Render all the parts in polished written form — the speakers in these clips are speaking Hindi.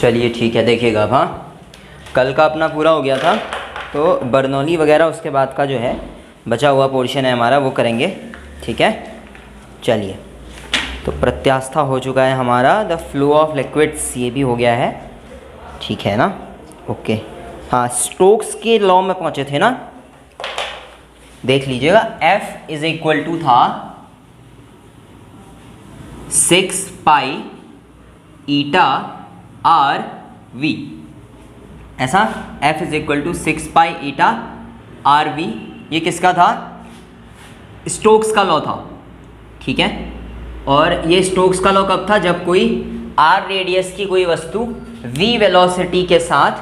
चलिए ठीक है, देखिएगा अब। हाँ, कल का अपना पूरा हो गया था, तो बर्नौली वगैरह उसके बाद का जो है बचा हुआ पोर्शन है हमारा वो करेंगे। ठीक है, चलिए। तो प्रत्यास्था हो चुका है हमारा, द फ्लो ऑफ लिक्विड्स ये भी हो गया है। ठीक है ना, ओके। हाँ, स्टोक्स के लॉ में पहुँचे थे ना, देख लीजिएगा। F इज इक्वल टू था 6 पाई ईटा आर वी, ऐसा। F is equal to 6 pi eta R V, ये किसका था? स्टोक्स का लॉ था। ठीक है, और ये स्टोक्स का लॉ कब था? जब कोई r रेडियस की कोई वस्तु v वेलोसिटी के साथ,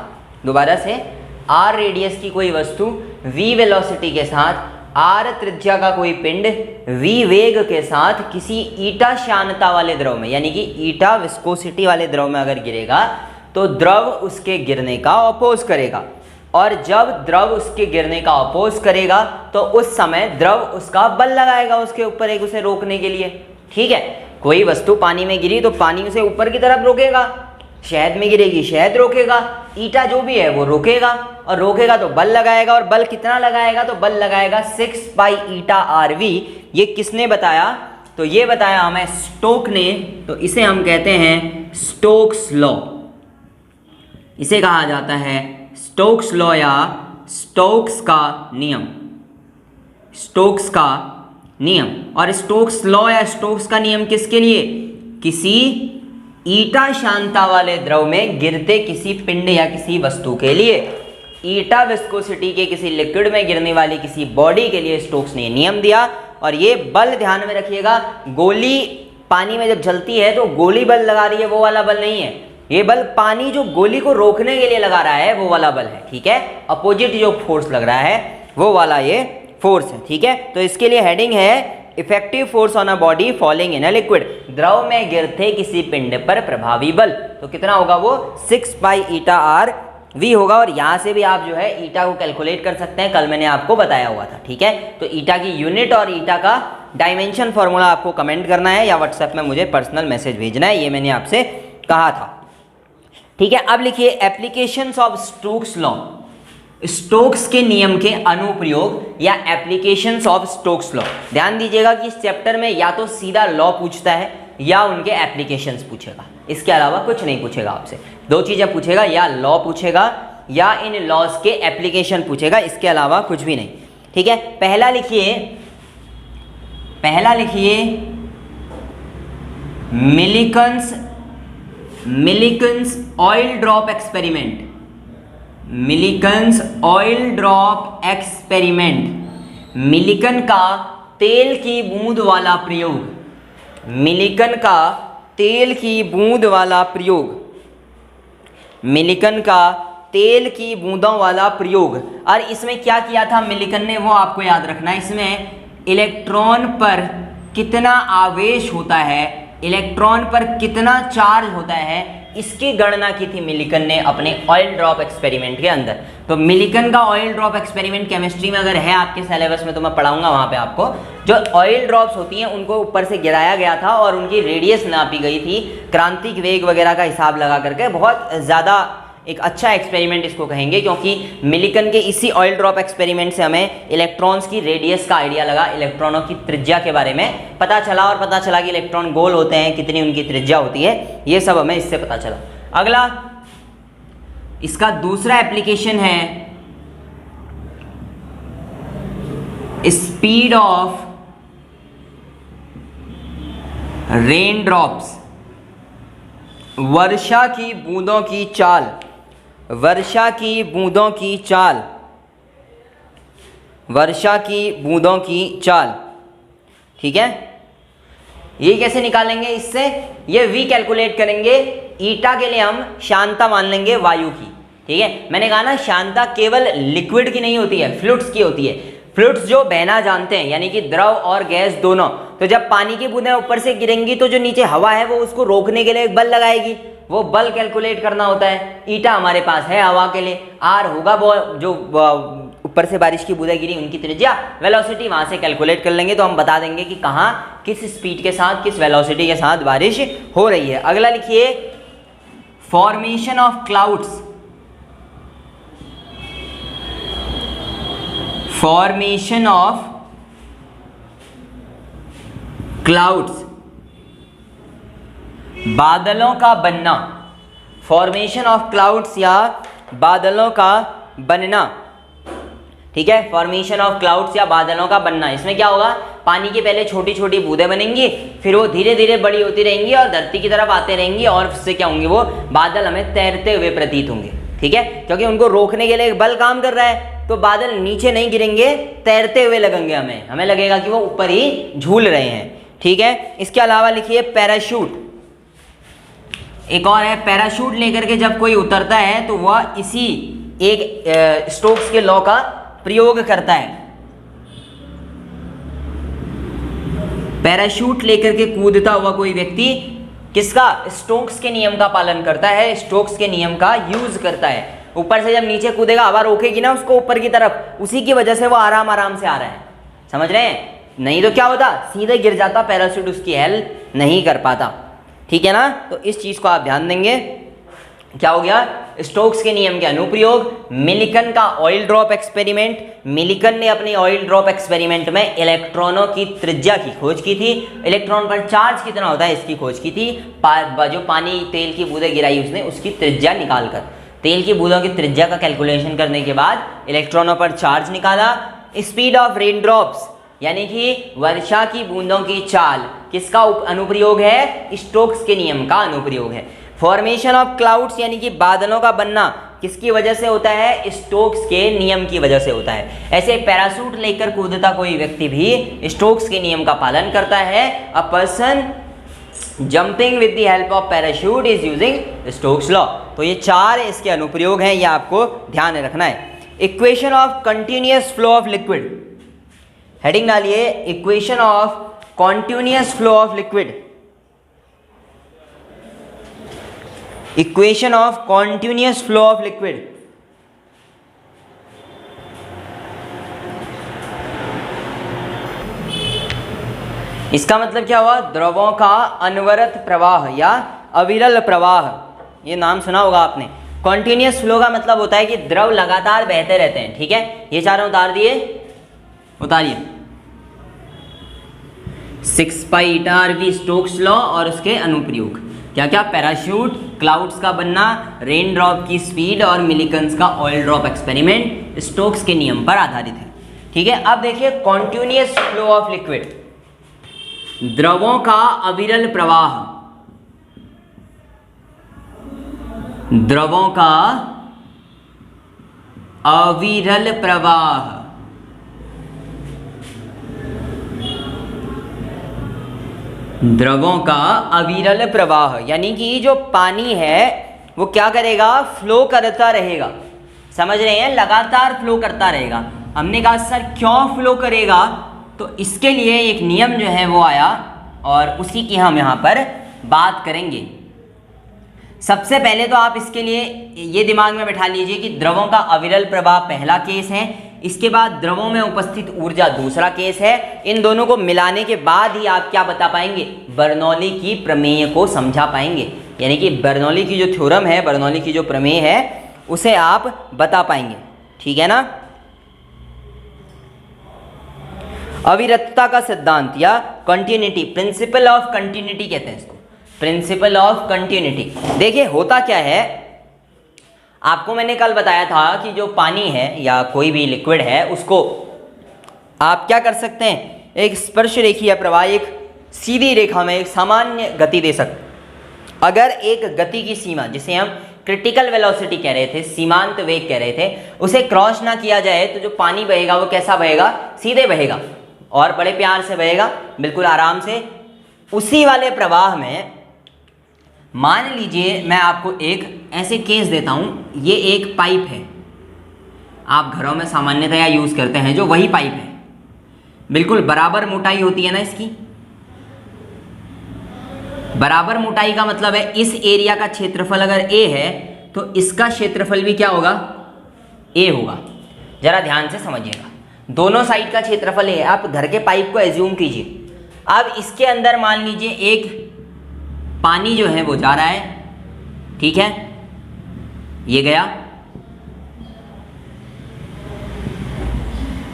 दोबारा से, r रेडियस की कोई वस्तु v वेलोसिटी के साथ r त्रिज्या का कोई पिंड v वेग के साथ किसी ईटा श्यानता वाले द्रव में, यानी कि ईटा विस्कोसिटी वाले द्रव में अगर गिरेगा तो द्रव उसके गिरने का अपोज करेगा, और जब द्रव उसके गिरने का अपोज करेगा तो उस समय द्रव उसका बल लगाएगा उसके ऊपर, एक उसे रोकने के लिए। ठीक है, कोई वस्तु पानी में गिरी तो पानी उसे ऊपर की तरफ रोकेगा, शहद में गिरेगी शहद रोकेगा, ईटा जो भी है वो रोकेगा, और रोकेगा तो बल लगाएगा, और बल कितना लगाएगा? तो बल लगाएगा 6 पाई ईटा आर वी। ये किसने बताया? तो ये बताया हमें स्टोक ने, तो इसे हम कहते हैं स्टोक्स लॉ। इसे कहा जाता है स्टोक्स लॉ या स्टोक्स का नियम, स्टोक्स का नियम। और स्टोक्स लॉ या स्टोक्स का नियम किसके लिए? किसी ईटा श्यानता वाले द्रव में गिरते किसी पिंड या किसी वस्तु के लिए, ईटा विस्कोसिटी के किसी लिक्विड में गिरने वाली किसी बॉडी के लिए स्टोक्स ने नियम दिया। और ये बल ध्यान में रखिएगा, गोली पानी में जब चलती है तो गोली बल लगा रही है, वो वाला बल नहीं है। ये बल पानी जो गोली को रोकने के लिए लगा रहा है वो वाला बल है। ठीक है, अपोजिट जो फोर्स लग रहा है वो वाला ये फोर्स है। ठीक है, तो इसके लिए हेडिंग है effective force on a body falling in a liquid, द्रव में गिरते किसी पिंड पर प्रभावी बल। तो कितना होगा वो? 6 पाई ईटा आर वी होगा। और यहाँ से भी आप जो है ईटा को कैलकुलेट कर सकते हैं, कल मैंने आपको बताया हुआ था। ठीक है, तो ईटा की यूनिट और ईटा का डायमेंशन फॉर्मूला आपको कमेंट करना है या व्हाट्सएप में मुझे पर्सनल मैसेज भेजना है, ये मैंने आपसे कहा था। ठीक है, अब लिखिए applications of Stokes law, Stokes के नियम के अनुप्रयोग या एप्लीकेशंस ऑफ स्टोक्स लॉ। ध्यान दीजिएगा कि इस चैप्टर में या तो सीधा लॉ पूछता है या उनके एप्लीकेशंस पूछेगा, इसके अलावा कुछ नहीं पूछेगा आपसे। दो चीजें पूछेगा, या लॉ पूछेगा या इन लॉज के एप्लीकेशन पूछेगा, इसके अलावा कुछ भी नहीं। ठीक है, पहला लिखिए Millikan's oil drop experiment, Millikan's oil drop experiment, Millikan का तेल की बूंद वाला प्रयोग, मिलिकन का तेल की बूंद वाला प्रयोग, मिलिकन का तेल की बूंदों वाला प्रयोग। और इसमें क्या किया था मिलिकन ने, वो आपको याद रखना है। इसमें इलेक्ट्रॉन पर कितना आवेश होता है, इलेक्ट्रॉन पर कितना चार्ज होता है, इसकी गणना की थी मिलिकन ने अपने ऑयल ड्रॉप एक्सपेरिमेंट के अंदर। तो मिलिकन का ऑयल ड्रॉप एक्सपेरिमेंट केमिस्ट्री में अगर है आपके सिलेबस में तो मैं पढ़ाऊंगा, वहां पे आपको जो ऑयल ड्रॉप्स होती हैं उनको ऊपर से गिराया गया था और उनकी रेडियस नापी गई थी, क्रांतिक वेग वगैरह का हिसाब लगा करके। बहुत ज़्यादा एक अच्छा एक्सपेरिमेंट इसको कहेंगे, क्योंकि मिलिकन के इसी ऑयल ड्रॉप एक्सपेरिमेंट से हमें इलेक्ट्रॉन्स की रेडियस का आइडिया लगा, इलेक्ट्रॉनों की त्रिज्या के बारे में पता चला, और पता चला कि इलेक्ट्रॉन गोल होते हैं, कितनी उनकी त्रिज्या होती है, ये सब हमें इससे पता चला। अगला इसका दूसरा एप्लीकेशन है स्पीड ऑफ रेन ड्रॉप्स, वर्षा की बूंदों की चाल, वर्षा की बूंदों की चाल, वर्षा की बूंदों की चाल। ठीक है, ये कैसे निकालेंगे? इससे ये v कैलकुलेट करेंगे। ईटा के लिए हम शांता मान लेंगे वायु की। ठीक है, मैंने कहा ना शांता केवल लिक्विड की नहीं होती है, फ्लूइड्स की होती है। फ्लूइड्स जो बहना जानते हैं, यानी कि द्रव और गैस दोनों। तो जब पानी की बूंदें ऊपर से गिरेंगी तो जो नीचे हवा है वो उसको रोकने के लिए एक बल लगाएगी, वो बल कैलकुलेट करना होता है। ईटा हमारे पास है हवा के लिए, आर होगा वो जो ऊपर से बारिश की बूंदें गिरी उनकी त्रिज्या, वेलोसिटी वहां से कैलकुलेट कर लेंगे तो हम बता देंगे कि कहाँ किस स्पीड के साथ किस वेलोसिटी के साथ बारिश हो रही है। अगला लिखिए formation of clouds, formation of clouds, बादलों का बनना, फॉर्मेशन ऑफ क्लाउड्स या बादलों का बनना, ठीक है, फॉर्मेशन ऑफ क्लाउड्स या बादलों का बनना। इसमें क्या होगा, पानी की पहले छोटी छोटी बूंदें बनेंगी, फिर वो धीरे धीरे बड़ी होती रहेंगी और धरती की तरफ आते रहेंगी, और उससे क्या होंगे, वो बादल हमें तैरते हुए प्रतीत होंगे, ठीक है, क्योंकि उनको रोकने के लिए एक बल काम कर रहा है, तो बादल नीचे नहीं गिरेंगे, तैरते हुए लगेंगे, हमें लगेगा कि वो ऊपर ही झूल रहे हैं, ठीक है। इसके अलावा लिखिए पैराशूट, एक और है पैराशूट लेकर के जब कोई उतरता है तो वह इसी एक स्टोक्स के लॉ का प्रयोग करता है। पैराशूट लेकर के कूदता हुआ कोई व्यक्ति किसका, स्टोक्स के नियम का पालन करता है, स्टोक्स के नियम का यूज करता है। ऊपर से जब नीचे कूदेगा, हवा रोकेगी ना उसको ऊपर की तरफ, उसी की वजह से वो आराम आराम से आ रहा है, समझ रहे हैं, नहीं तो क्या होता, सीधे गिर जाता, पैराशूट उसकी हेल्प नहीं कर पाता, ठीक है ना। तो इस चीज को आप ध्यान देंगे। क्या हो गया, स्टोक्स के नियम के अनुप्रयोग, मिलिकन का ऑयल ड्रॉप एक्सपेरिमेंट, मिलिकन ने अपने ऑयल ड्रॉप एक्सपेरिमेंट में इलेक्ट्रॉनों की त्रिज्या की खोज की थी, इलेक्ट्रॉन पर चार्ज कितना होता है इसकी खोज की थी, जो पानी तेल की बूंदें गिराई उसने उसकी त्रिज्या निकालकर, तेल की बूंदों की त्रिज्या का कैलकुलेशन करने के बाद इलेक्ट्रॉनों पर चार्ज निकाला। स्पीड ऑफ रेन ड्रॉप्स यानी कि वर्षा की बूंदों की चाल, किसका अनुप्रयोग है, स्टोक्स के नियम का अनुप्रयोग है। फॉर्मेशन ऑफ क्लाउड्स यानी कि बादलों का बनना किसकी वजह से होता है, स्टोक्स के नियम की वजह से होता है। ऐसे पैराशूट लेकर कूदता कोई व्यक्ति भी स्टोक्स के नियम का पालन करता है। A person jumping with the help of parachute is using Stokes law. तो ये चार इसके अनुप्रयोग हैं, ये आपको ध्यान रखना है। Equation of continuous flow of liquid, heading डालिए equation of continuous flow of liquid, equation of continuous flow of liquid. इसका मतलब क्या हुआ, द्रवों का अनवरत प्रवाह या अविरल प्रवाह, ये नाम सुना होगा आपने। कॉन्टिन्यूअस फ्लो का मतलब होता है कि द्रव लगातार बहते रहते हैं, ठीक है। ये चारों उतार दिए, उतारिए 6 पाई ईटा आरवी स्टोक्स लॉ और उसके अनुप्रयोग क्या क्या, पैराशूट, क्लाउड्स का बनना, रेन ड्रॉप की स्पीड और मिलिकन्स का ऑयल ड्रॉप एक्सपेरिमेंट स्टोक्स के नियम पर आधारित है, ठीक है। अब देखिए कॉन्टिन्यूअस फ्लो ऑफ लिक्विड, द्रवों का अविरल प्रवाह, द्रवों का अविरल प्रवाह, द्रवों का अविरल प्रवाह यानी कि जो पानी है वो क्या करेगा, फ्लो करता रहेगा, समझ रहे हैं, लगातार फ्लो करता रहेगा। हमने कहा सर क्यों फ्लो करेगा, तो इसके लिए एक नियम जो है वो आया और उसी की हम यहाँ पर बात करेंगे। सबसे पहले तो आप इसके लिए ये दिमाग में बैठा लीजिए कि द्रवों का अविरल प्रवाह पहला केस है, इसके बाद द्रवों में उपस्थित ऊर्जा दूसरा केस है। इन दोनों को मिलाने के बाद ही आप क्या बता पाएंगे, बर्नौली की प्रमेय को समझा पाएंगे, यानी कि बर्नौली की जो थ्योरम है, बर्नौली की जो प्रमेय है उसे आप बता पाएंगे, ठीक है ना। अविरतता का सिद्धांत या कंटिन्यूटी, प्रिंसिपल ऑफ कंटिन्यूटी कहते हैं इसको, प्रिंसिपल ऑफ कंटिन्यूटी। देखिए होता क्या है, आपको मैंने कल बताया था कि जो पानी है या कोई भी लिक्विड है उसको आप क्या कर सकते हैं, एक स्पर्श रेखीय प्रवाह, एक सीधी रेखा में एक सामान्य गति दे सकते हैं। अगर एक गति की सीमा, जिसे हम क्रिटिकल वेलोसिटी कह रहे थे, सीमांत वेग कह रहे थे, उसे क्रॉस ना किया जाए तो जो पानी बहेगा वो कैसा बहेगा, सीधे बहेगा और बड़े प्यार से बहेगा, बिल्कुल आराम से। उसी वाले प्रवाह में मान लीजिए मैं आपको एक ऐसे केस देता हूँ, ये एक पाइप है, आप घरों में सामान्यतया यूज़ करते हैं, जो वही पाइप है, बिल्कुल बराबर मोटाई होती है ना इसकी। बराबर मोटाई का मतलब है इस एरिया का क्षेत्रफल अगर ए है तो इसका क्षेत्रफल भी क्या होगा, ए होगा। जरा ध्यान से समझिएगा, दोनों साइड का क्षेत्रफल ए है। आप घर के पाइप को एज्यूम कीजिए, अब इसके अंदर मान लीजिए एक पानी जो है वो जा रहा है, ठीक है, ये गया,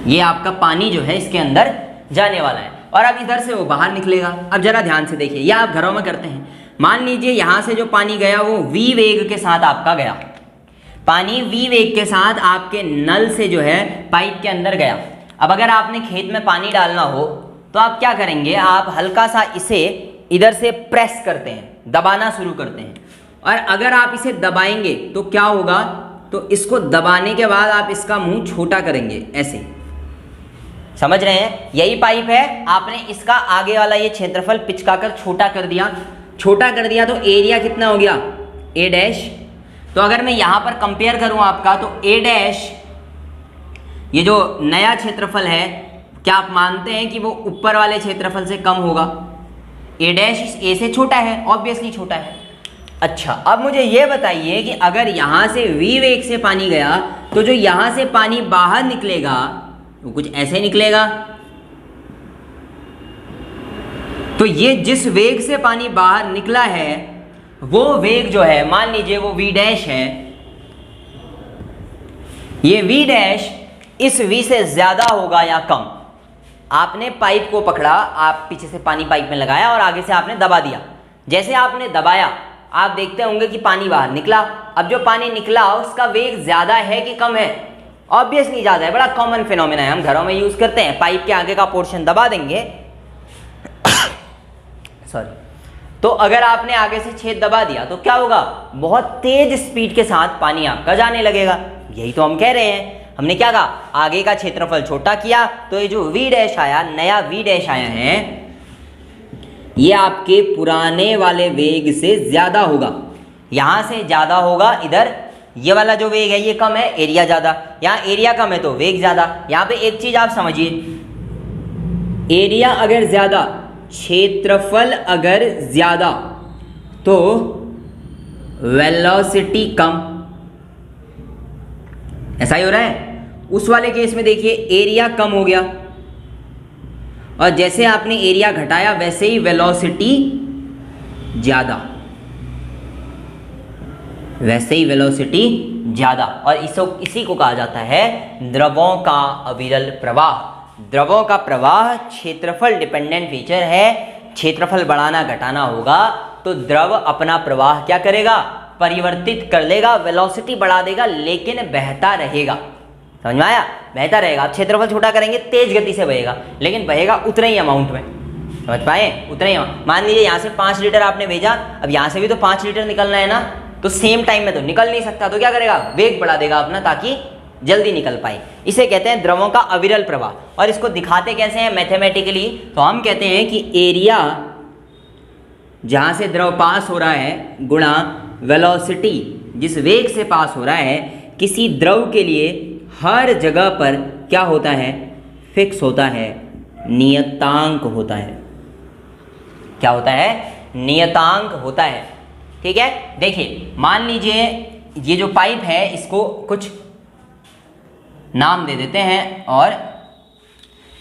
ये आपका पानी जो है इसके अंदर जाने वाला है और अब इधर से वो बाहर निकलेगा। अब जरा ध्यान से देखिए, यह आप घरों में करते हैं। मान लीजिए यहाँ से जो पानी गया वो v वेग के साथ आपका गया, पानी v वेग के साथ आपके नल से जो है पाइप के अंदर गया। अब अगर आपने खेत में पानी डालना हो तो आप क्या करेंगे, आप हल्का सा इसे इधर से प्रेस करते हैं, दबाना शुरू करते हैं, और अगर आप इसे दबाएंगे तो क्या होगा, तो इसको दबाने के बाद आप इसका मुंह छोटा करेंगे ऐसे, समझ रहे हैं, यही पाइप है, आपने इसका आगे वाला ये क्षेत्रफल पिचकाकर छोटा कर दिया, छोटा कर दिया तो एरिया कितना हो गया, ए डैश। तो अगर मैं यहाँ पर कंपेयर करूँ आपका, तो ए डैश ये जो नया क्षेत्रफल है, क्या आप मानते हैं कि वो ऊपर वाले क्षेत्रफल से कम होगा? ए डैश इस ए से छोटा है, ऑब्वियसली छोटा है। अच्छा, अब मुझे ये बताइए कि अगर यहाँ से v वेग से पानी गया तो जो यहाँ से पानी बाहर निकलेगा वो कुछ ऐसे निकलेगा। तो ये जिस वेग से पानी बाहर निकला है वो वेग जो है, मान लीजिए वो v डैश है, ये v डैश इस v से ज्यादा होगा या कम। आपने पाइप को पकड़ा, आप पीछे से पानी पाइप में लगाया और आगे से आपने दबा दिया। जैसे आपने दबाया, आप देखते होंगे कि पानी बाहर निकला। अब जो पानी निकला उसका वेग ज्यादा है कि कम है? ऑब्वियसली ज्यादा है, बड़ा कॉमन फिनोमेना है, हम घरों में यूज करते हैं। पाइप के आगे का पोर्शन दबा देंगे सॉरी, तो अगर आपने आगे से छेद दबा दिया तो क्या होगा, बहुत तेज स्पीड के साथ पानी आपका जाने लगेगा। यही तो हम कह रहे हैं। हमने क्या कहा, आगे का क्षेत्रफल छोटा किया तो ये जो v डैश आया, नया v डैश आया है, ये आपके पुराने वाले वेग से ज्यादा होगा। यहां से ज्यादा होगा, इधर ये वाला जो वेग है ये कम है, एरिया ज्यादा, यहाँ एरिया कम है तो वेग ज्यादा। यहाँ पे एक चीज आप समझिए, एरिया अगर ज्यादा, क्षेत्रफल अगर ज्यादा तो वेलोसिटी कम। ऐसा ही हो रहा है। उस वाले केस में देखिए एरिया कम हो गया और जैसे आपने एरिया घटाया वैसे ही वेलोसिटी ज्यादा, वैसे ही वेलोसिटी ज्यादा। और इसी को कहा जाता है द्रवों का अविरल प्रवाह। द्रवों का प्रवाह क्षेत्रफल डिपेंडेंट फीचर है। क्षेत्रफल बढ़ाना घटाना होगा तो द्रव अपना प्रवाह क्या करेगा, परिवर्तित कर लेगा, वेलोसिटी बढ़ा देगा, लेकिन बहता रहेगा। समझ में आया? बहता रहेगा। आप क्षेत्रफल छोटा करेंगे, तेज गति से बहेगा, लेकिन बहेगा उतने ही अमाउंट में। समझ पाए? उतने ही। मान लीजिए यहाँ से 5 लीटर आपने भेजा, अब यहाँ से भी तो 5 लीटर निकलना है ना, तो सेम टाइम में तो निकल नहीं सकता, तो क्या करेगा, वेग बढ़ा देगा अपना ताकि जल्दी निकल पाए। इसे कहते हैं द्रवों का अविरल प्रवाह। और इसको दिखाते कैसे हैं मैथमेटिकली, तो हम कहते हैं कि एरिया जहाँ से द्रव पास हो रहा है गुणा वेलोसिटी जिस वेग से पास हो रहा है, किसी द्रव के लिए हर जगह पर क्या होता है, फिक्स होता है, नियतांक होता है। क्या होता है? नियतांक होता है। ठीक है, देखिए मान लीजिए ये जो पाइप है इसको कुछ नाम दे देते हैं और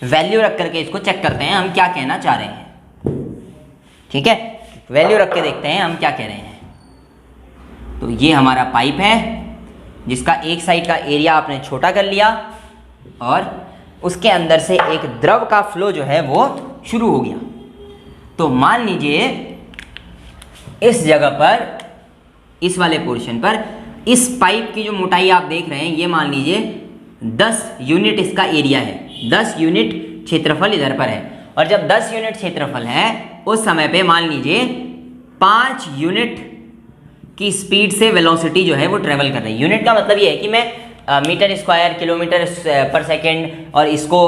वैल्यू रख करके इसको चेक करते हैं हम क्या कहना चाह रहे हैं। ठीक है, वैल्यू रख के देखते हैं हम क्या कह रहे हैं। तो ये हमारा पाइप है जिसका एक साइड का एरिया आपने छोटा कर लिया और उसके अंदर से एक द्रव का फ्लो जो है वो शुरू हो गया। तो मान लीजिए इस जगह पर, इस वाले पोर्शन पर, इस पाइप की जो मोटाई आप देख रहे हैं ये मान लीजिए 10 यूनिट इसका एरिया है, 10 यूनिट क्षेत्रफल इधर पर है। और जब 10 यूनिट क्षेत्रफल है उस समय पे मान लीजिए 5 यूनिट की स्पीड से वेलोसिटी जो है वो ट्रेवल कर रही है। यूनिट का मतलब ये है कि मैं मीटर स्क्वायर, किलोमीटर पर सेकेंड और इसको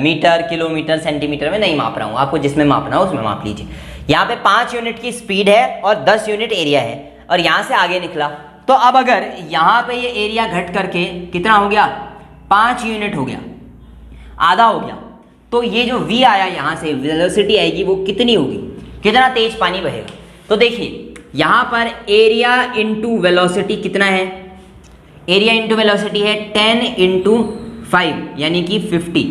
मीटर, किलोमीटर, सेंटीमीटर में नहीं माप रहा हूँ। आपको जिसमें मापना हो उसमें माप लीजिए। यहाँ पे 5 यूनिट की स्पीड है और 10 यूनिट एरिया है और यहाँ से आगे निकला। तो अब अगर यहाँ पे ये एरिया घट करके कितना हो गया, 5 यूनिट हो गया, आधा हो गया, तो ये जो v आया यहाँ से वेलोसिटी आएगी वो कितनी होगी, कितना तेज पानी बहेगा। तो देखिए यहाँ पर एरिया इंटू वेलोसिटी कितना है, एरिया इंटू वेलोसिटी है 10 इंटू 5 यानी कि 50।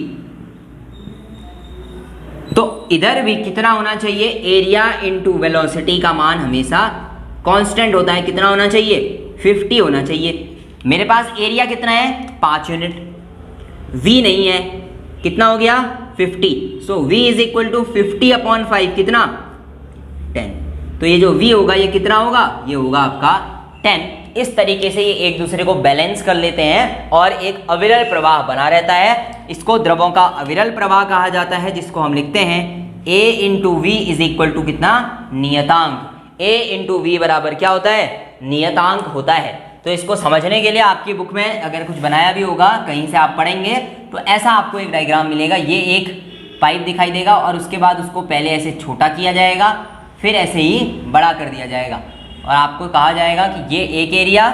तो इधर भी कितना होना चाहिए, एरिया इंटू वेलोसिटी का मान हमेशा कांस्टेंट होता है, कितना होना चाहिए, 50 होना चाहिए। मेरे पास एरिया कितना है, 5 यूनिट, v नहीं है, कितना हो गया, 50। सो v इज इक्वल टू 50/5, कितना, 10। तो ये जो v होगा ये कितना होगा, ये होगा आपका 10। इस तरीके से ये एक दूसरे को बैलेंस कर लेते हैं और एक अविरल प्रवाह बना रहता है। इसको द्रवों का अविरल प्रवाह कहा जाता है, जिसको हम लिखते हैं a into V is equal to कितना, नियतांक। a इंटू वी बराबर क्या होता है, नियतांक होता है। तो इसको समझने के लिए आपकी बुक में अगर कुछ बनाया भी होगा, कहीं से आप पढ़ेंगे तो ऐसा आपको एक डायग्राम मिलेगा। ये एक पाइप दिखाई देगा और उसके बाद उसको पहले ऐसे छोटा किया जाएगा, फिर ऐसे ही बड़ा कर दिया जाएगा और आपको कहा जाएगा कि ये एक एरिया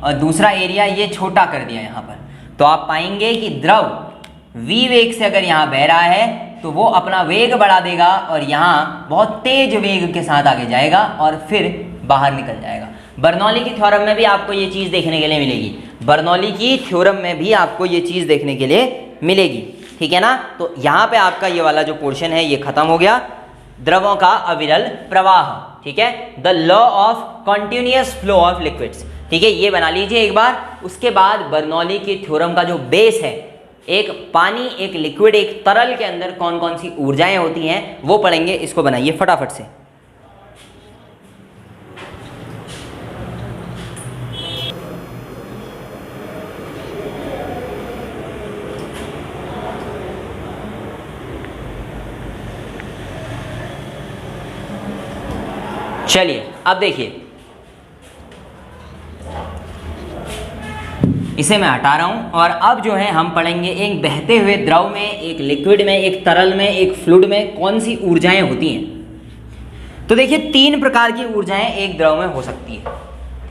और दूसरा एरिया ये छोटा कर दिया यहाँ पर। तो आप पाएंगे कि द्रव v वेग से अगर यहाँ बह रहा है तो वो अपना वेग बढ़ा देगा और यहाँ बहुत तेज वेग के साथ आगे जाएगा और फिर बाहर निकल जाएगा। बर्नौली की थ्योरम में भी आपको ये चीज़ देखने के लिए मिलेगी, बर्नौली की थ्योरम में भी आपको ये चीज़ देखने के लिए मिलेगी, ठीक है ना। तो यहाँ पे आपका ये वाला जो पोर्शन है ये खत्म हो गया, द्रवों का अविरल प्रवाह, ठीक है। The law of continuous flow of liquids, ठीक है, ये बना लीजिए एक बार। उसके बाद बर्नौली की थ्योरम का जो बेस है, एक पानी, एक लिक्विड, एक तरल के अंदर कौन कौन सी ऊर्जाएं होती हैं वो पढ़ेंगे। इसको बनाइए फटाफट से। चलिए अब देखिए, इसे मैं हटा रहा हूं और अब जो है हम पढ़ेंगे एक बहते हुए द्रव में, एक लिक्विड में, एक तरल में, एक फ्लूइड में कौन सी ऊर्जाएं होती हैं। तो देखिए 3 प्रकार की ऊर्जाएं एक द्रव में हो सकती है,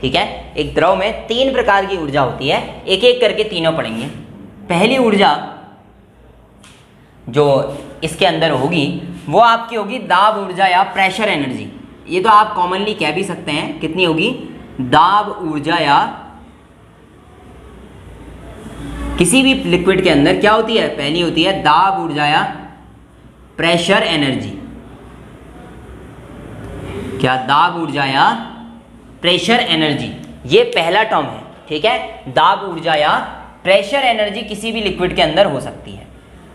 ठीक है। एक द्रव में 3 प्रकार की ऊर्जा होती है, एक एक करके तीनों पढ़ेंगे। पहली ऊर्जा जो इसके अंदर होगी वो आपकी होगी दाब ऊर्जा या प्रेशर एनर्जी। ये तो आप कॉमनली कह भी सकते हैं, कितनी होगी, दाब ऊर्जा या, किसी भी लिक्विड के अंदर क्या होती है, पहली होती है दाब ऊर्जा या प्रेशर एनर्जी। क्या, दाब ऊर्जा या प्रेशर एनर्जी, ये पहला टर्म है, ठीक है। दाब ऊर्जा या प्रेशर एनर्जी किसी भी लिक्विड के अंदर हो सकती है।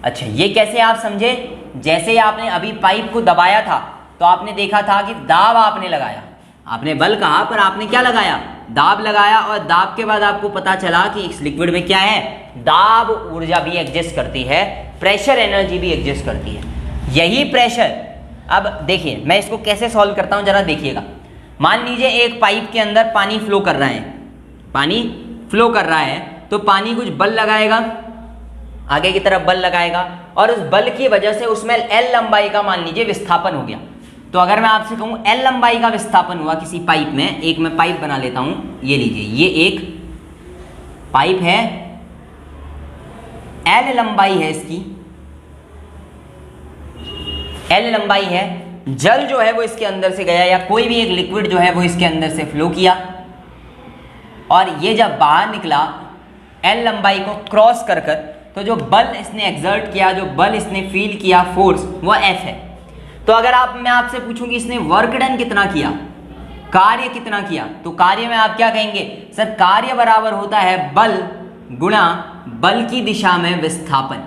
अच्छा, ये कैसे आप समझे, जैसे ही आपने अभी पाइप को दबाया था तो आपने देखा था कि दाब आपने लगाया, आपने बल कहा पर आपने क्या लगाया, दाब लगाया, और दाब के बाद आपको पता चला कि इस लिक्विड में क्या है, दाब ऊर्जा भी एग्जिस्ट करती है, प्रेशर एनर्जी भी एग्जिस्ट करती है। यही प्रेशर, अब देखिए मैं इसको कैसे सॉल्व करता हूं, जरा देखिएगा। मान लीजिए एक पाइप के अंदर पानी फ्लो कर रहा है, पानी फ्लो कर रहा है, तो पानी कुछ बल लगाएगा, आगे की तरफ बल लगाएगा, और उस बल की वजह से उसमें L लंबाई का मान लीजिए विस्थापन हो गया। तो अगर मैं आपसे कहूं L लंबाई का विस्थापन हुआ किसी पाइप में, एक मैं पाइप बना लेता हूं, ये लीजिए, ये एक पाइप है, L लंबाई है इसकी, L लंबाई है, जल जो है वो इसके अंदर से गया या कोई भी एक लिक्विड जो है वो इसके अंदर से फ्लो किया, और ये जब बाहर निकला L लंबाई को क्रॉस कर कर, तो जो बल इसने एग्जर्ट किया, जो बल इसने फील किया, फोर्स, वो F है। तो अगर मैं आपसे पूछूं कि इसने वर्क डन कितना किया, कार्य कितना किया, तो कार्य में आप क्या कहेंगे, सर कार्य बराबर होता है बल गुणा बल की दिशा में विस्थापन,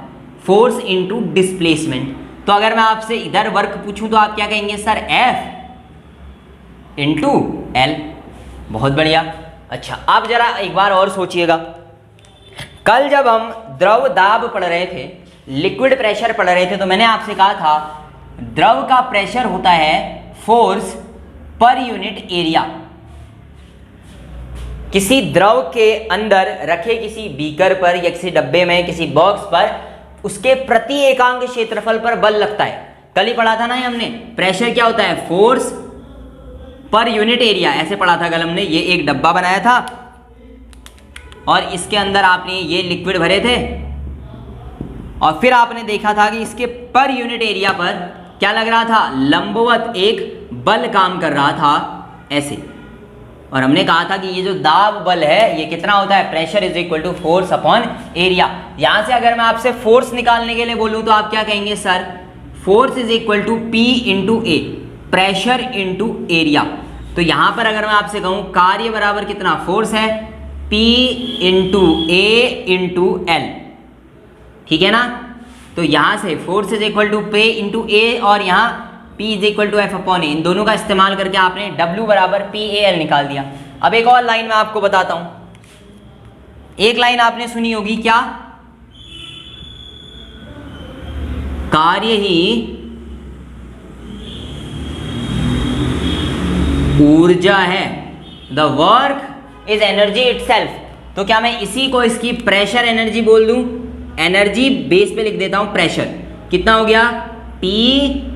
फोर्स इनटू डिस्प्लेसमेंट। तो अगर मैं आपसे इधर वर्क पूछूं तो आप क्या कहेंगे, सर F इंटू L। बहुत बढ़िया। अच्छा, आप जरा एक बार और सोचिएगा, कल जब हम द्रव दाब पढ़ रहे थे, लिक्विड प्रेशर पढ़ रहे थे, तो मैंने आपसे कहा था द्रव का प्रेशर होता है फोर्स पर यूनिट एरिया। किसी द्रव के अंदर रखे किसी बीकर पर या किसी डब्बे में, किसी बॉक्स पर, उसके प्रति एकांक क्षेत्रफल पर बल लगता है। कल ही पढ़ा था ना हमने, प्रेशर क्या होता है, फोर्स पर यूनिट एरिया, ऐसे पढ़ा था कल हमने। ये एक डब्बा बनाया था और इसके अंदर आपने ये लिक्विड भरे थे, और फिर आपने देखा था कि इसके पर यूनिट एरिया पर क्या लग रहा था, लंबवत एक बल काम कर रहा था, ऐसे। और हमने कहा था कि ये जो दाब बल है ये कितना होता है, pressure is equal to force upon area. यहां से अगर मैं आपसे फोर्स निकालने के लिए बोलूं तो आप क्या कहेंगे, sir force is equal to P into A. Pressure into area. तो यहां पर अगर मैं आपसे कहूं कार्य बराबर कितना, फोर्स है P into A into L, ठीक है ना। तो यहां से force is equal to P into A और यहां P is equal to F upon A, इन दोनों का इस्तेमाल करके आपने W बराबर पी ए एल निकाल दिया। अब एक और लाइन मैं आपको बताता हूं, एक लाइन आपने सुनी होगी क्या, कार्य ही ऊर्जा है, the work is energy itself. तो क्या मैं इसी को इसकी प्रेशर एनर्जी बोल दूं, एनर्जी बेस पे लिख देता हूं प्रेशर, कितना हो गया P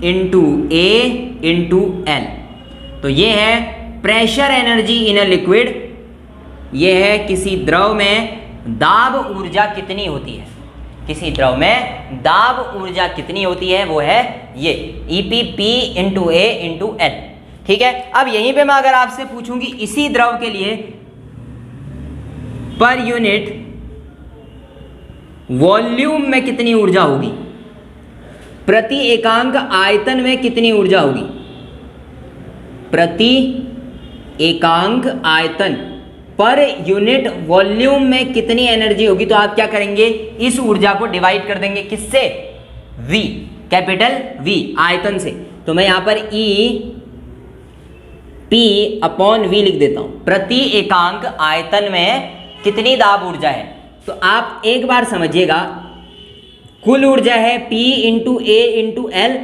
into A into L. तो ये है pressure energy in a liquid, ये है किसी द्रव में दाब ऊर्जा कितनी होती है, किसी द्रव में दाब ऊर्जा कितनी होती है, वो है ये EP P into A into L, ठीक है। अब यहीं पे मैं अगर आपसे पूछूंगी इसी द्रव के लिए पर यूनिट वॉल्यूम में कितनी ऊर्जा होगी, प्रति एकांक आयतन में कितनी ऊर्जा होगी, प्रति एकांक आयतन पर यूनिट वॉल्यूम में कितनी एनर्जी होगी, तो आप क्या करेंगे, इस ऊर्जा को डिवाइड कर देंगे किससे, V, कैपिटल V आयतन से। तो मैं यहां पर E P अपॉन V लिख देता हूं, प्रति एकांक आयतन में कितनी दाब ऊर्जा है। तो आप एक बार समझिएगा, कुल ऊर्जा है P into A into L